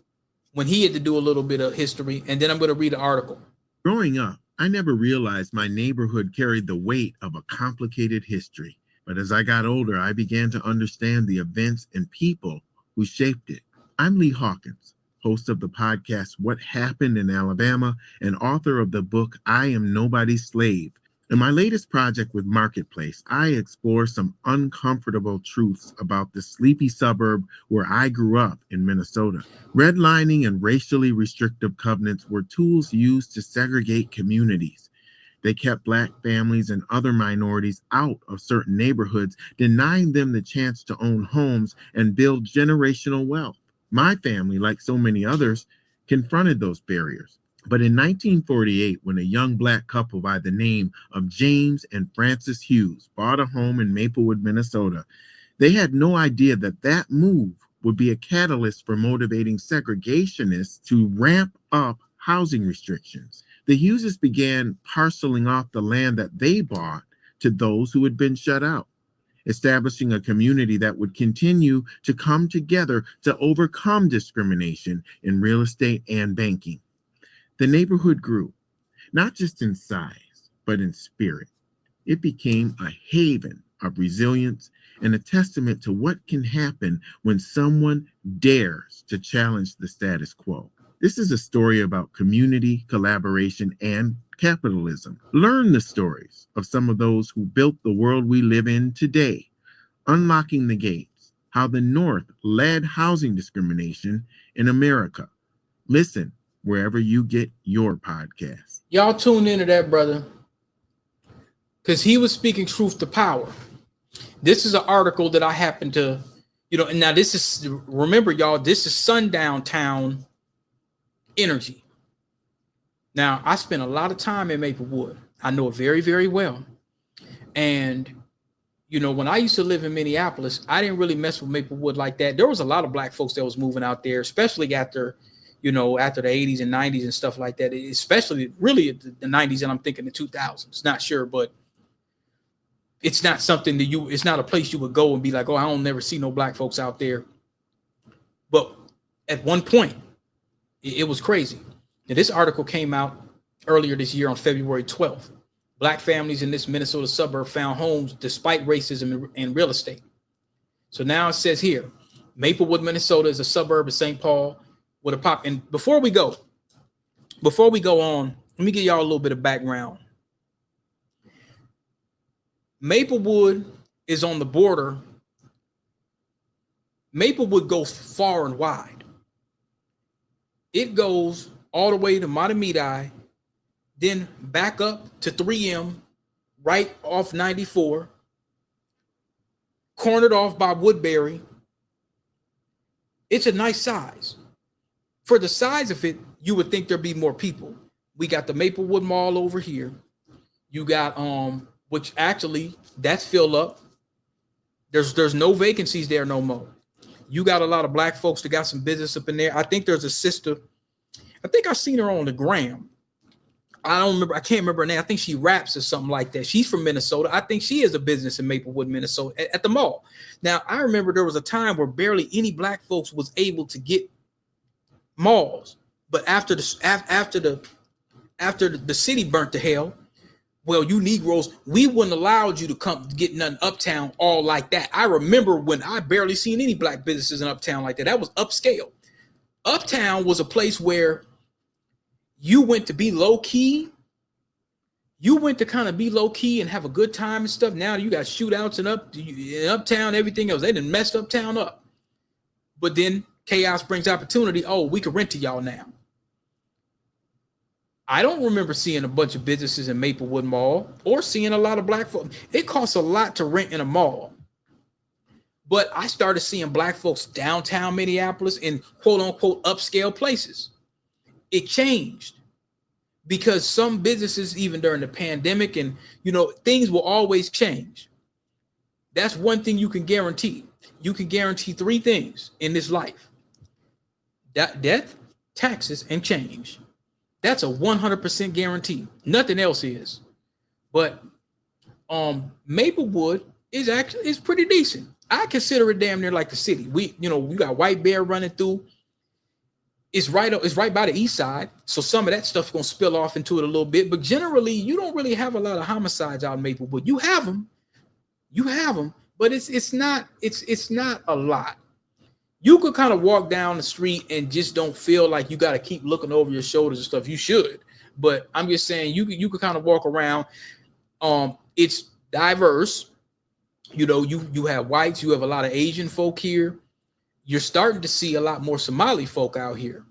when he had to do a little bit of history. And then I'm going to read the article. Growing up, I never realized my neighborhood carried the weight of a complicated history. But as I got older, I began to understand the events and people who shaped it. I'm Lee Hawkins, host of the podcast What Happened in Alabama and author of the book I Am Nobody's Slave. In my latest project with Marketplace, I explore some uncomfortable truths about the sleepy suburb where I grew up in Minnesota. Redlining and racially restrictive covenants were tools used to segregate communities. They kept Black families and other minorities out of certain neighborhoods, denying them the chance to own homes and build generational wealth. My family, like so many others, confronted those barriers. But in 1948, when a young Black couple by the name of James and Frances Hughes bought a home in Maplewood, Minnesota, they had no idea that that move would be a catalyst for motivating segregationists to ramp up housing restrictions. The Hugheses began parceling off the land that they bought to those who had been shut out, establishing a community that would continue to come together to overcome discrimination in real estate and banking. The neighborhood grew, not just in size, but in spirit. It became a haven of resilience and a testament to what can happen when someone dares to challenge the status quo. This is a story about community, collaboration, and capitalism. Learn the stories of some of those who built the world we live in today, unlocking the gates, how the North led housing discrimination in America. Listen wherever you get your podcast. Y'all tune into that, brother, because he was speaking truth to power. This is an article that I happen to, and now this is, remember, y'all, this is Sundown Town energy. Now, I spent a lot of time in Maplewood. I know it very, very well. And, when I used to live in Minneapolis, I didn't really mess with Maplewood like that. There was a lot of Black folks that was moving out there, especially after the 80s and 90s and stuff like that, especially really the 90s, and I'm thinking the 2000s, not sure, but it's not something it's not a place you would go and be like, oh, I don't never see no Black folks out there. But at one point, it was crazy. Now, this article came out earlier this year on February 12th. Black families in this Minnesota suburb found homes despite racism in real estate. So now it says here, Maplewood, Minnesota is a suburb of St. Paul with a pop. And before we go on, let me give y'all a little bit of background. Maplewood is on the border. Maplewood goes far and wide. It goes all the way to Matamidi, then back up to 3M, right off 94, cornered off by Woodbury. It's a nice size. For the size of it, you would think there'd be more people. We got the Maplewood Mall over here. You got which actually that's filled up. There's no vacancies there no more. You got a lot of Black folks that got some business up in there. I think there's a sister. I think I've seen her on the gram. I can't remember her name. I think she raps or something like that. She's from Minnesota. I think she has a business in Maplewood, Minnesota, at the mall. Now, I remember there was a time where barely any Black folks was able to get malls. But after the city burnt to hell, well, you Negroes, we wouldn't allowed you to come get nothing uptown all like that. I remember when I barely seen any Black businesses in uptown like that. That was upscale. Uptown was a place where you went to be low key. You went to kind of be low key and have a good time and stuff. Now you got shootouts in uptown, everything else. They done messed uptown up. But then chaos brings opportunity. Oh, we can rent to y'all now. I don't remember seeing a bunch of businesses in Maplewood Mall or seeing a lot of Black folks. It costs a lot to rent in a mall. But I started seeing Black folks downtown Minneapolis in quote unquote upscale places. It changed because some businesses, even during the pandemic, and things will always change. That's one thing you can guarantee. you can guarantee three things in this life: death, taxes, and change. That's a 100% guarantee. Nothing else is. But Maplewood is pretty decent. I consider it damn near like the city. We got White Bear running through. It's right by the east side, so some of that stuff gonna spill off into it a little bit. But generally, you don't really have a lot of homicides out in Maplewood. You have them, but it's not a lot. You could kind of walk down the street and just don't feel like you got to keep looking over your shoulders and stuff. You should, but I'm just saying you could kind of walk around. It's diverse. You have whites, you have a lot of Asian folk here. You're starting to see a lot more Somali folk out here.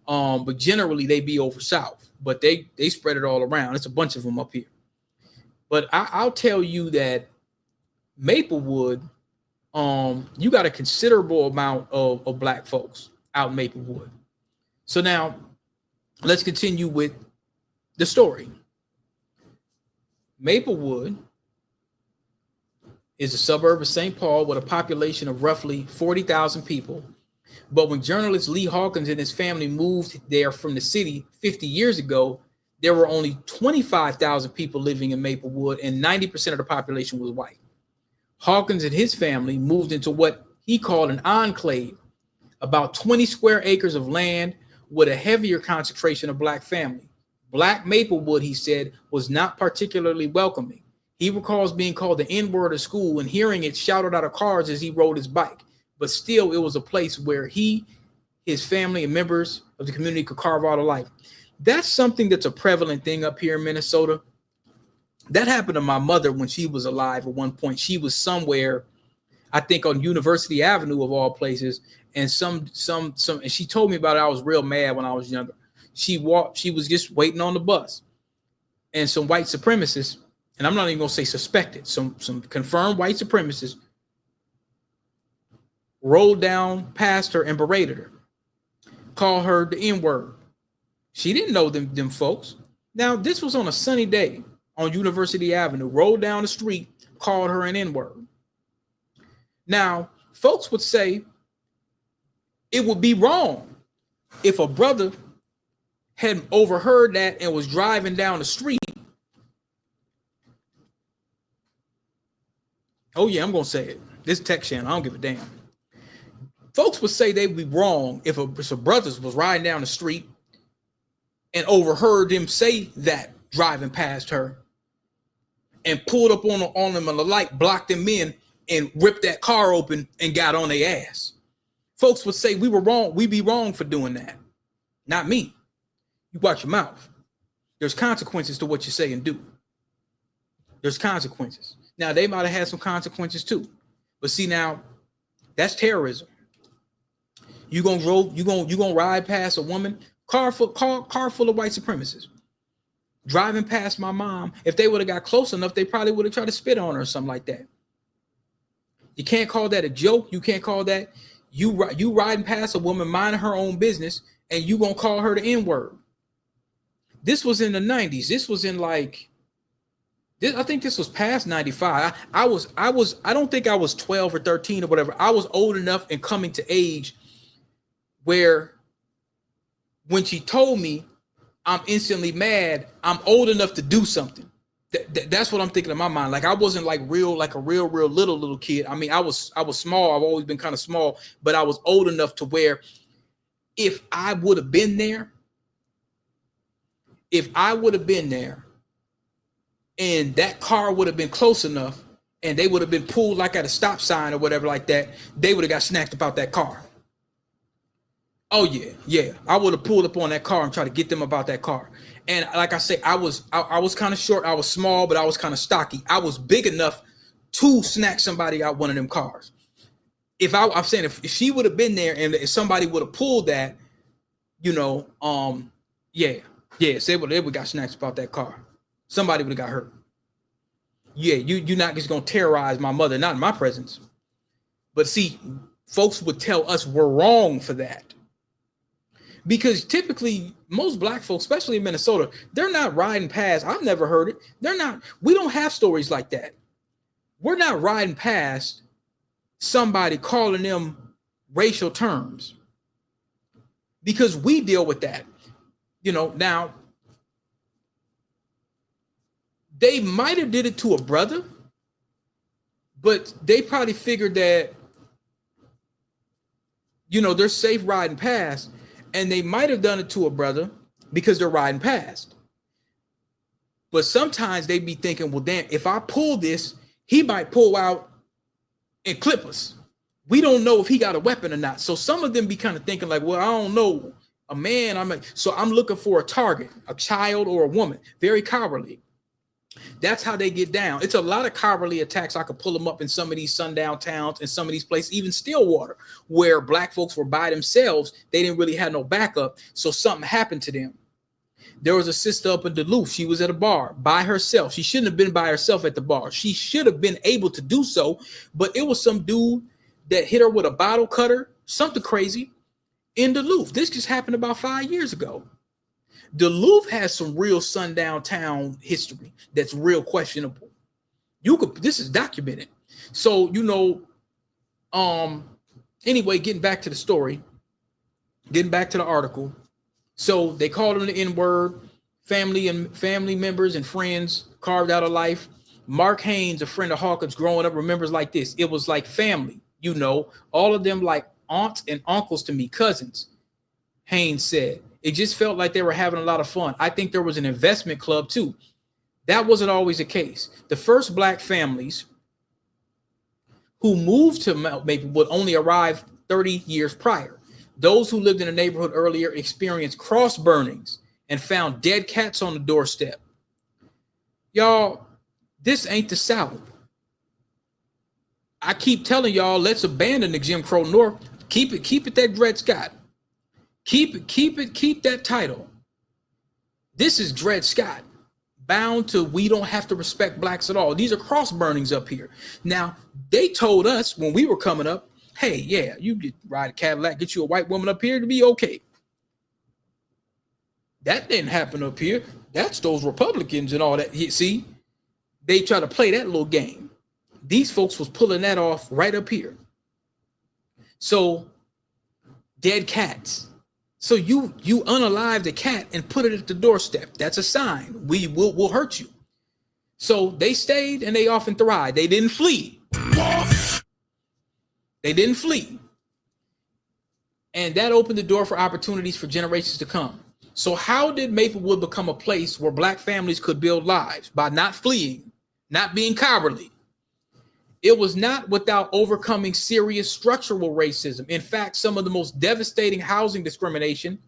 But generally they be over south, but they spread it all around. It's a bunch of them up here. But I'll tell you that Maplewood, you got a considerable amount of black folks out in Maplewood. So now let's continue with the story. Maplewood is a suburb of St. Paul with a population of roughly 40,000 people. But when journalist Lee Hawkins and his family moved there from the city 50 years ago, there were only 25,000 people living in Maplewood, and 90% of the population was white. Hawkins and his family moved into what he called an enclave, about 20 square acres of land with a heavier concentration of black family. Black Maplewood, he said, was not particularly welcoming. He recalls being called the N-word at school and hearing it shouted out of cars as he rode his bike. But still, it was a place where he, his family, and members of the community could carve out a life. That's something that's a prevalent thing up here in Minnesota. That happened to my mother when she was alive at one point. She was somewhere, I think on University Avenue of all places, and and she told me about it. I was real mad when I was younger. She was just waiting on the bus, and some white supremacists, and I'm not even gonna say suspected, some confirmed white supremacists rolled down past her and berated her, called her the N-word. She didn't know them folks. Now, this was on a sunny day on University Avenue, rolled down the street, called her an N-word. Now, folks would say it would be wrong if a brother had overheard that and was driving down the street. Oh yeah, I'm gonna say it. This tech channel, I don't give a damn. Folks would say they'd be wrong if some brothers was riding down the street and overheard them say that driving past her and pulled up on them and the light blocked them in and ripped that car open and got on their ass. Folks would say we were wrong. We'd be wrong for doing that. Not me. You watch your mouth. There's consequences to what you say and do. There's consequences. Now, they might have had some consequences too. But see, now that's terrorism. You gonna ride past a woman, car full of white supremacists, driving past my mom. If they would have got close enough, they probably would have tried to spit on her or something like that. You can't call that a joke. You can't call that you riding past a woman minding her own business and you gonna call her the N-word. This was in the 90s. This was in like, I think this was past 95. I don't think I was 12 or 13 or whatever. I was old enough and coming to age where when she told me I'm instantly mad, I'm old enough to do something. That's what I'm thinking in my mind. Like I wasn't like a real little kid. I mean, I was small. I've always been kind of small, but I was old enough to where if I would have been there and that car would have been close enough and they would have been pulled like at a stop sign or whatever like that, they would have got snacked about that car. Oh yeah. I would have pulled up on that car and tried to get them about that car. And like I say, I was kind of short. I was small, but I was kind of stocky. I was big enough to snack somebody out one of them cars. I'm saying if she would have been there and if somebody would have pulled that, so they would have got snatched about that car. Somebody would have got hurt. Yeah, you're not just gonna terrorize my mother, not in my presence. But see, folks would tell us we're wrong for that. Because typically most black folks, especially in Minnesota, they're not riding past. I've never heard it. We don't have stories like that. We're not riding past somebody calling them racial terms, because we deal with that. Now they might have did it to a brother, but they probably figured that, they're safe riding past, and they might have done it to a brother because they're riding past. But sometimes they be thinking, well, damn, if I pull this, he might pull out and clip us. We don't know if he got a weapon or not. So some of them be kind of thinking like, well, I don't know, a man. So I'm looking for a target, a child or a woman. Very cowardly. That's how they get down. It's a lot of cowardly attacks. I could pull them up in some of these sundown towns and some of these places, even Stillwater, where black folks were by themselves. They didn't really have no backup. So something happened to them. There was a sister up in Duluth. She was at a bar by herself. She shouldn't have been by herself at the bar. She should have been able to do so, but it was some dude that hit her with a bottle cutter, something crazy, in Duluth. This just happened about 5 years ago. Duluth has some real sundown town history that's real questionable. This is documented. So, anyway, getting back to the story, getting back to the article. So they called him the N-word. Family members and friends carved out a life. Mark Haynes, a friend of Hawkins growing up, remembers like this. It was like family, all of them like aunts and uncles to me, cousins, Haynes said. It just felt like they were having a lot of fun. I think there was an investment club too. That wasn't always the case. The first black families who moved to Maplewood only arrived 30 years prior. Those who lived in the neighborhood earlier experienced cross burnings and found dead cats on the doorstep. Y'all, this ain't the South. I keep telling y'all, let's abandon the Jim Crow North. Keep it that Dred Scott. Keep that title. This is Dred Scott, bound to we don't have to respect blacks at all. These are cross burnings up here. Now, they told us when we were coming up, hey, yeah, you get ride a Cadillac, get you a white woman up here to be okay. That didn't happen up here. That's those Republicans and all that. See, they try to play that little game. These folks was pulling that off right up here. So, dead cats. So you unalive the cat and put it at the doorstep. That's a sign. We'll hurt you. So they stayed and they often thrived. They didn't flee. They didn't flee. And that opened the door for opportunities for generations to come. So how did Maplewood become a place where black families could build lives? By not fleeing, not being cowardly. It was not without overcoming serious structural racism. In fact, some of the most devastating housing discrimination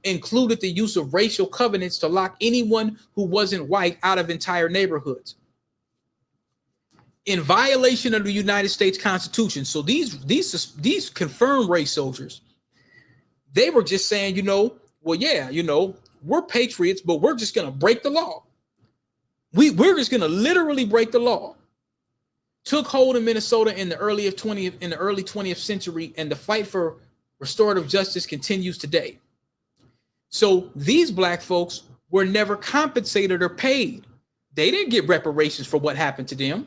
included the use of racial covenants to lock anyone who wasn't white out of entire neighborhoods. In violation of the United States Constitution. So these confirmed race soldiers, they were just saying, well, yeah, we're patriots, but we're just going to break the law. We're just going to literally break the law. Took hold in Minnesota in the early 20th century, and the fight for restorative justice continues today. So these black folks were never compensated or paid. They didn't get reparations for what happened to them.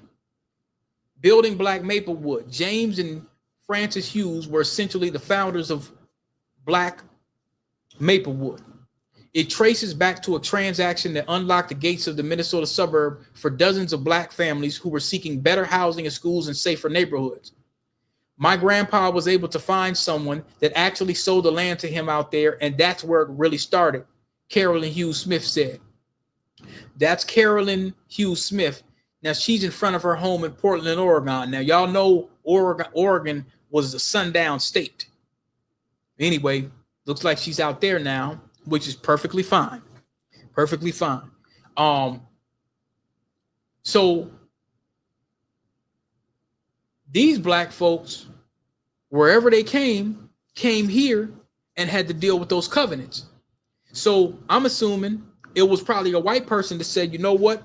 Building Black Maplewood, James and Francis Hughes were essentially the founders of Black Maplewood. It traces back to a transaction that unlocked the gates of the Minnesota suburb for dozens of black families who were seeking better housing and schools and safer neighborhoods. My grandpa was able to find someone that actually sold the land to him out there, and that's where it really started, Carolyn Hughes Smith said. That's Carolyn Hughes Smith. Now, she's in front of her home in Portland, Oregon. Now, y'all know Oregon was a sundown state. Anyway, looks like she's out there now, which is perfectly fine. Perfectly fine. So these black folks, wherever they came here and had to deal with those covenants. So I'm assuming it was probably a white person that said, you know what?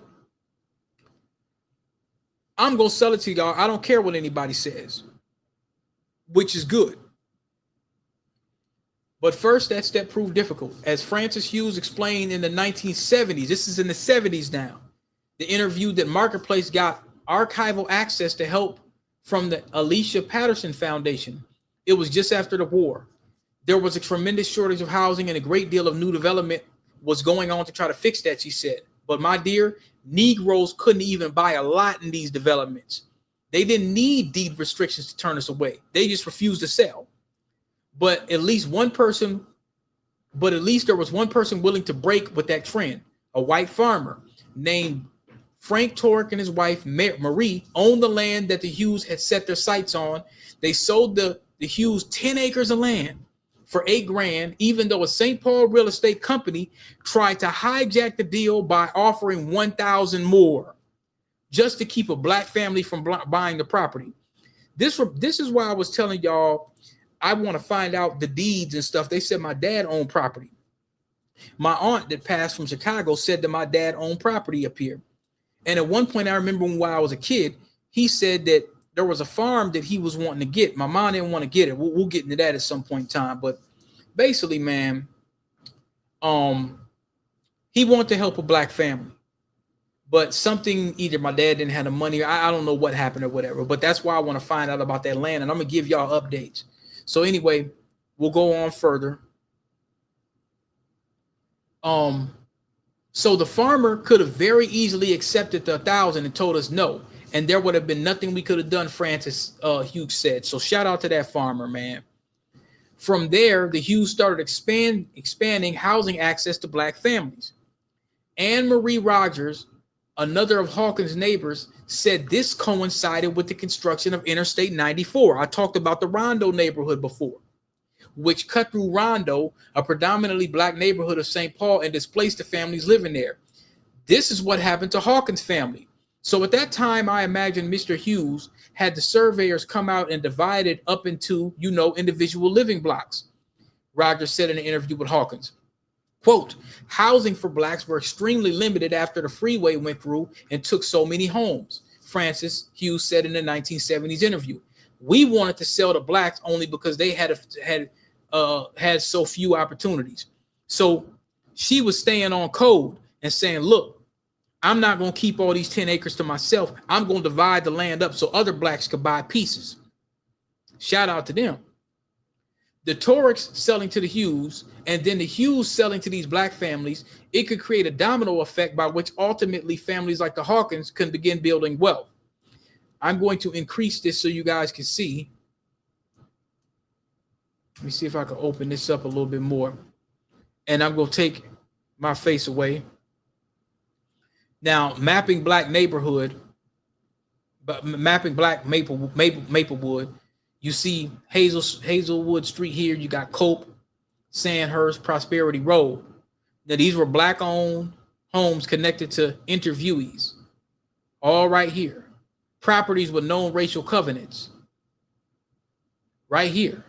I'm going to sell it to y'all. I don't care what anybody says, which is good. But first, that step proved difficult. As Francis Hughes explained in the 1970s, this is in the 70s now, the interview that Marketplace got archival access to help from the Alicia Patterson Foundation. It was just after the war. There was a tremendous shortage of housing and a great deal of new development was going on to try to fix that, she said. But my dear, Negroes couldn't even buy a lot in these developments. They didn't need deed restrictions to turn us away. They just refused to sell. But at least there was one person willing to break with that trend. A white farmer named Frank Torek and his wife Marie owned the land that the Hughes had set their sights on. They sold the Hughes 10 acres of land for $8,000, even though a St. Paul real estate company tried to hijack the deal by offering $1,000 more just to keep a black family from buying the property. This is why I was telling y'all I want to find out the deeds and stuff. They said my dad owned property. My aunt that passed from Chicago said that my dad owned property up here. And at one point, I remember when I was a kid, he said that there was a farm that he was wanting to get. My mom didn't want to get it. We'll get into that at some point in time. But basically, man, he wanted to help a black family. But something, either my dad didn't have the money, or I don't know what happened or whatever. But that's why I want to find out about that land. And I'm going to give y'all updates. So anyway, we'll go on further. So the farmer could have very easily accepted the 1,000 and told us no. And there would have been nothing we could have done, Francis Hughes said. So shout out to that farmer, man. From there, the Hughes started expanding housing access to black families. Anne Marie Rogers, another of Hawkins' neighbors, said this coincided with the construction of Interstate 94. I talked about the Rondo neighborhood before, which cut through Rondo, a predominantly black neighborhood of St. Paul, and displaced the families living there. This is what happened to Hawkins' family. So at that time, I imagine Mr. Hughes had the surveyors come out and divide it up into, individual living blocks. Rogers said in an interview with Hawkins, quote, housing for blacks were extremely limited after the freeway went through and took so many homes. Francis Hughes said in the 1970s interview, we wanted to sell to blacks only because they had so few opportunities. So she was staying on code and saying, look, I'm not going to keep all these 10 acres to myself. I'm going to divide the land up so other blacks could buy pieces. Shout out to them. The Toreks selling to the Hughes and then the Hughes selling to these black families, it could create a domino effect by which ultimately families like the Hawkins can begin building wealth. I'm going to increase this so you guys can see. Let me see if I can open this up a little bit more. And I'm going to take my face away. Now, mapping black neighborhood, but mapping black Maplewood, you see Hazelwood Street here. You got Cope, Sandhurst, Prosperity Road. Now, these were black-owned homes connected to interviewees. All right here. Properties with known racial covenants. Right here.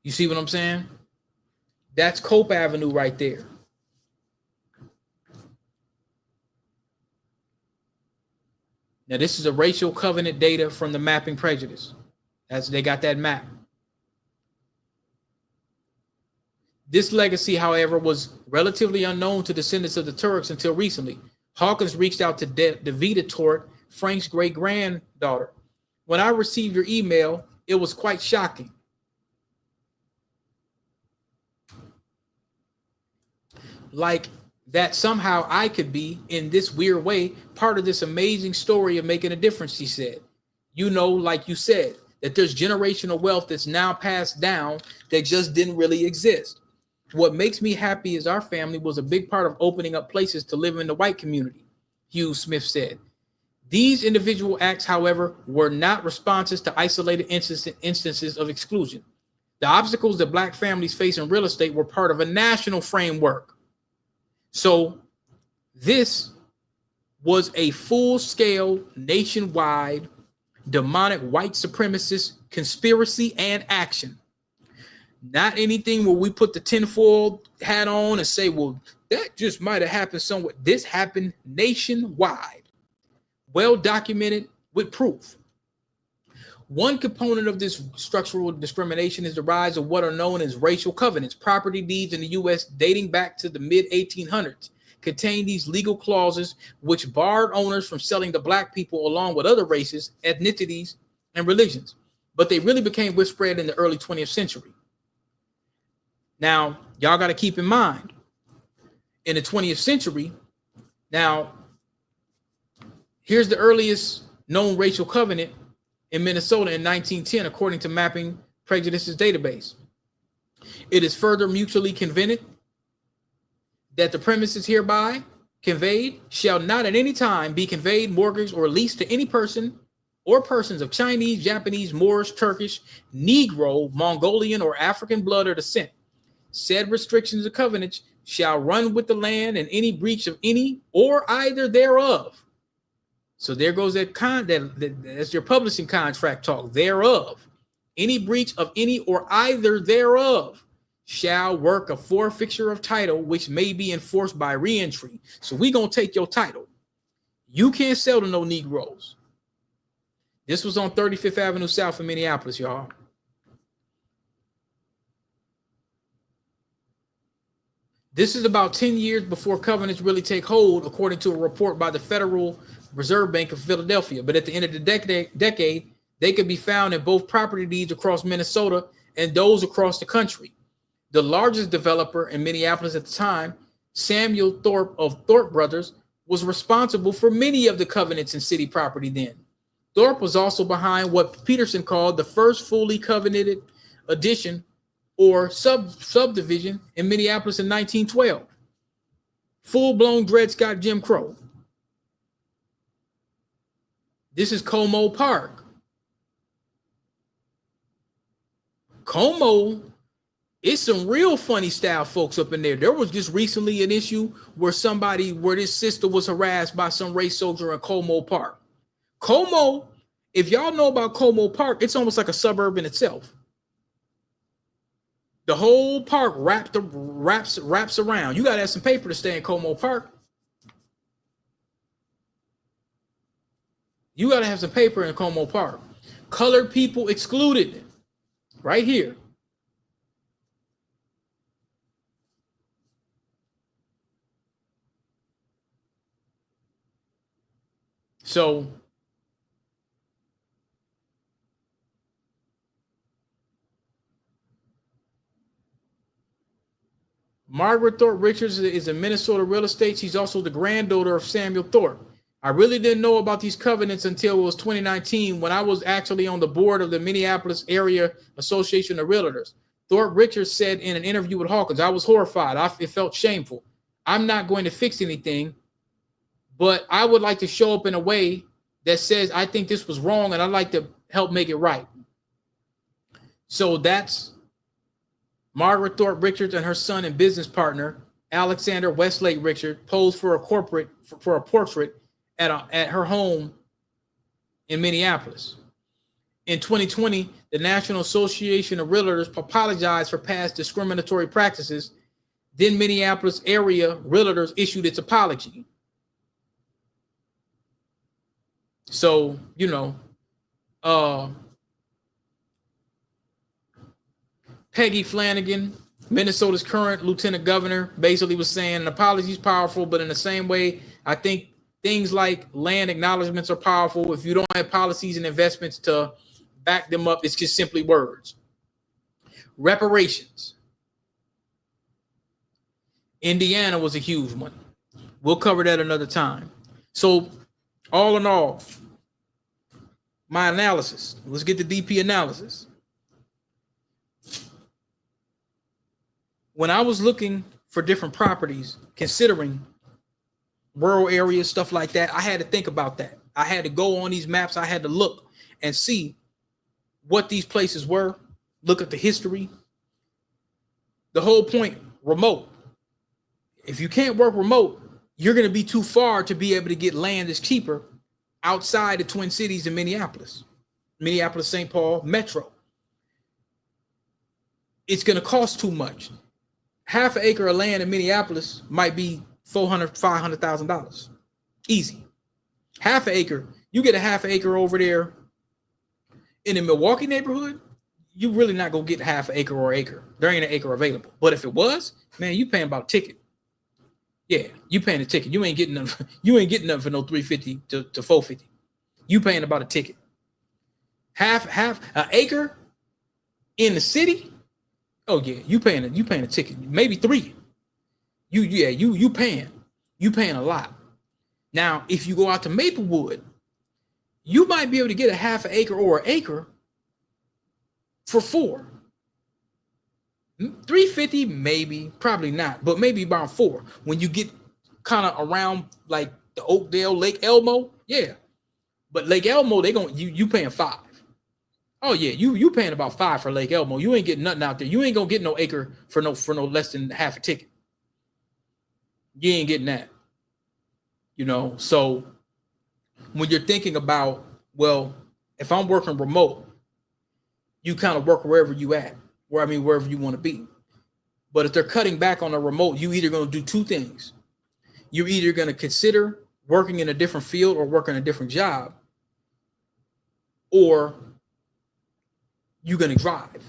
You see what I'm saying? That's Cope Avenue right there. Now, this is a racial covenant data from the Mapping Prejudice. They got that map. This legacy, however, was relatively unknown to descendants of the Turks until recently. Hawkins reached out to Davida Torek, Frank's great-granddaughter. When I received your email, it was quite shocking. Like that somehow I could be, in this weird way, part of this amazing story of making a difference, she said. Like you said, that there's generational wealth that's now passed down that just didn't really exist. What makes me happy is our family was a big part of opening up places to live in the white community, Hughes Smith said. These individual acts, however, were not responses to isolated instances of exclusion. The obstacles that black families face in real estate were part of a national framework. So this was a full-scale, nationwide, demonic white supremacist conspiracy and action. Not anything where we put the tinfoil hat on and say, well, that just might have happened somewhere. This happened nationwide, well documented with proof. One component of this structural discrimination is the rise of what are known as racial covenants, property deeds in the U.S. dating back to the mid-1800s, contained these legal clauses which barred owners from selling to black people along with other races, ethnicities, and religions. But they really became widespread in the early 20th century. Now, y'all got to keep in mind, in the 20th century, now, here's the earliest known racial covenant in Minnesota in 1910, according to Mapping Prejudices database. It is further mutually convened that the premises hereby conveyed shall not at any time be conveyed, mortgaged, or leased to any person or persons of Chinese, Japanese, Moorish, Turkish, Negro, Mongolian, or African blood or descent. Said restrictions of covenants shall run with the land, and any breach of any or either thereof. So there goes that's your publishing contract talk, thereof. Any breach of any or either thereof shall work a forfeiture of title, which may be enforced by reentry. So we gonna take your title. You can't sell to no Negroes. This was on 35th Avenue South in Minneapolis, y'all. This is about 10 years before covenants really take hold, according to a report by the Federal Reserve Bank of Philadelphia. But at the end of the decade, they could be found in both property deeds across Minnesota and those across the country. The largest developer in Minneapolis at the time, Samuel Thorpe of Thorpe Brothers, was responsible for many of the covenants in city property then. Thorpe was also behind what Peterson called the first fully covenanted addition or subdivision in Minneapolis in 1912. Full-blown Dred Scott Jim Crow. This is Como Park. Como, it's some real funny style folks up in there. There was just recently an issue where this sister was harassed by some race soldier in Como Park. Como, if y'all know about Como Park, it's almost like a suburb in itself. The whole park wraps around. You gotta have some paper to stay in Como Park. You gotta have some paper in Como Park. Colored people excluded. Right here. So Margaret Thorpe Richards is a Minnesota real estate. She's also the granddaughter of Samuel Thorpe. I really didn't know about these covenants until it was 2019 when I was actually on the board of the Minneapolis Area Association of Realtors. Thorpe Richards said in an interview with Hawkins, I was horrified. It felt shameful. I'm not going to fix anything, but I would like to show up in a way that says, I think this was wrong and I'd like to help make it right. So that's Margaret Thorpe Richards and her son and business partner, Alexander Westlake Richard, posed for a portrait at her home in Minneapolis. In 2020, the National Association of Realtors apologized for past discriminatory practices. Then Minneapolis area realtors issued its apology. So, Peggy Flanagan, Minnesota's current lieutenant governor, basically was saying an apology is powerful, but in the same way, I think things like land acknowledgments are powerful. If you don't have policies and investments to back them up, it's just simply words. Reparations. Indiana was a huge one. We'll cover that another time. So, all in all, my analysis. Let's get the DP analysis. When I was looking for different properties, considering rural areas, stuff like that, I had to think about that. I had to go on these maps. I had to look and see what these places were, look at the history. The whole point, remote. If you can't work remote, you're going to be too far to be able to get land that's cheaper outside the Twin Cities in Minneapolis, St. Paul metro. It's going to cost too much. Half an acre of land in Minneapolis might be $400,000, $500,000. Easy. Half an acre. You get a half an acre over there in the Milwaukee neighborhood, you really not going to get half an acre or acre. There ain't an acre available. But if it was, man, you paying about a ticket. Yeah, you paying a ticket. You ain't getting nothing. You ain't getting nothing for no 350 to 450. You paying about a ticket. Half an acre in the city. Oh yeah, you paying a ticket. Maybe 3. You paying a lot. Now, if you go out to Maplewood, you might be able to get a half an acre or an acre for 4. 350, maybe, probably not, but maybe about 4. When you get kind of around like the Oakdale, Lake Elmo, yeah. But Lake Elmo, you paying 5. Oh yeah, you paying about 5 for Lake Elmo. You ain't getting nothing out there. You ain't gonna get no acre for no less than half a ticket. You ain't getting that. So when you're thinking about, well, if I'm working remote, you kind of work wherever you at. Wherever you want to be. But if they're cutting back on the remote, you either going to do 2 things. You're either going to consider working in a different field or working a different job, or you're going to drive.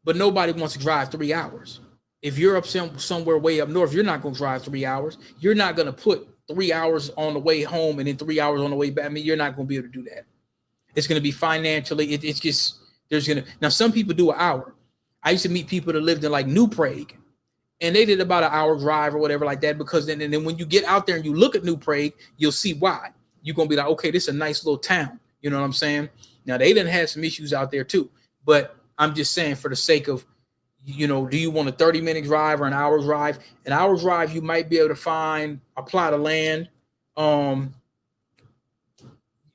But nobody wants to drive 3 hours. If you're up somewhere way up north, you're not going to drive 3 hours. You're not going to put 3 hours on the way home and then 3 hours on the way back. You're not going to be able to do that. It's going to be financially. It's just, now some people do an hour. I used to meet people that lived in like New Prague, and they did about an hour drive or whatever like that, because then when you get out there and you look at New Prague, you'll see why. You're going to be like, okay, this is a nice little town. You know what I'm saying? Now, they didn't have some issues out there too, but I'm just saying, for the sake of, do you want a 30-minute drive or an hour drive? An hour drive, you might be able to find a plot of land.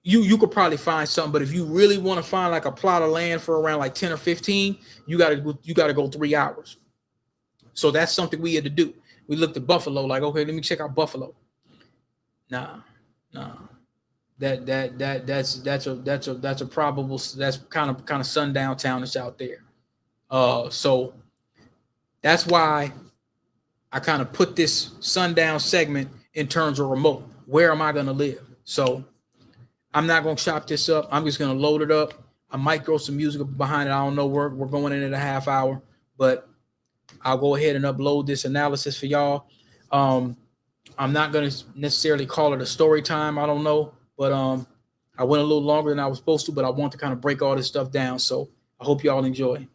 You could probably find something, but if you really want to find like a plot of land for around like 10 or 15, you got to go 3 hours. So that's something we had to do. We looked at Buffalo, like, okay, let me check out Buffalo. Nah. That's a probable, that's kind of sundown town that's out there. So that's why I kind of put this sundown segment in terms of remote. Where am I going to live? So I'm not going to chop this up. I'm just going to load it up. I might throw some music behind it. I don't know. We're going in at a half hour, but I'll go ahead and upload this analysis for y'all. I'm not going to necessarily call it a story time. I don't know, but I went a little longer than I was supposed to, but I want to kind of break all this stuff down. So I hope y'all enjoy.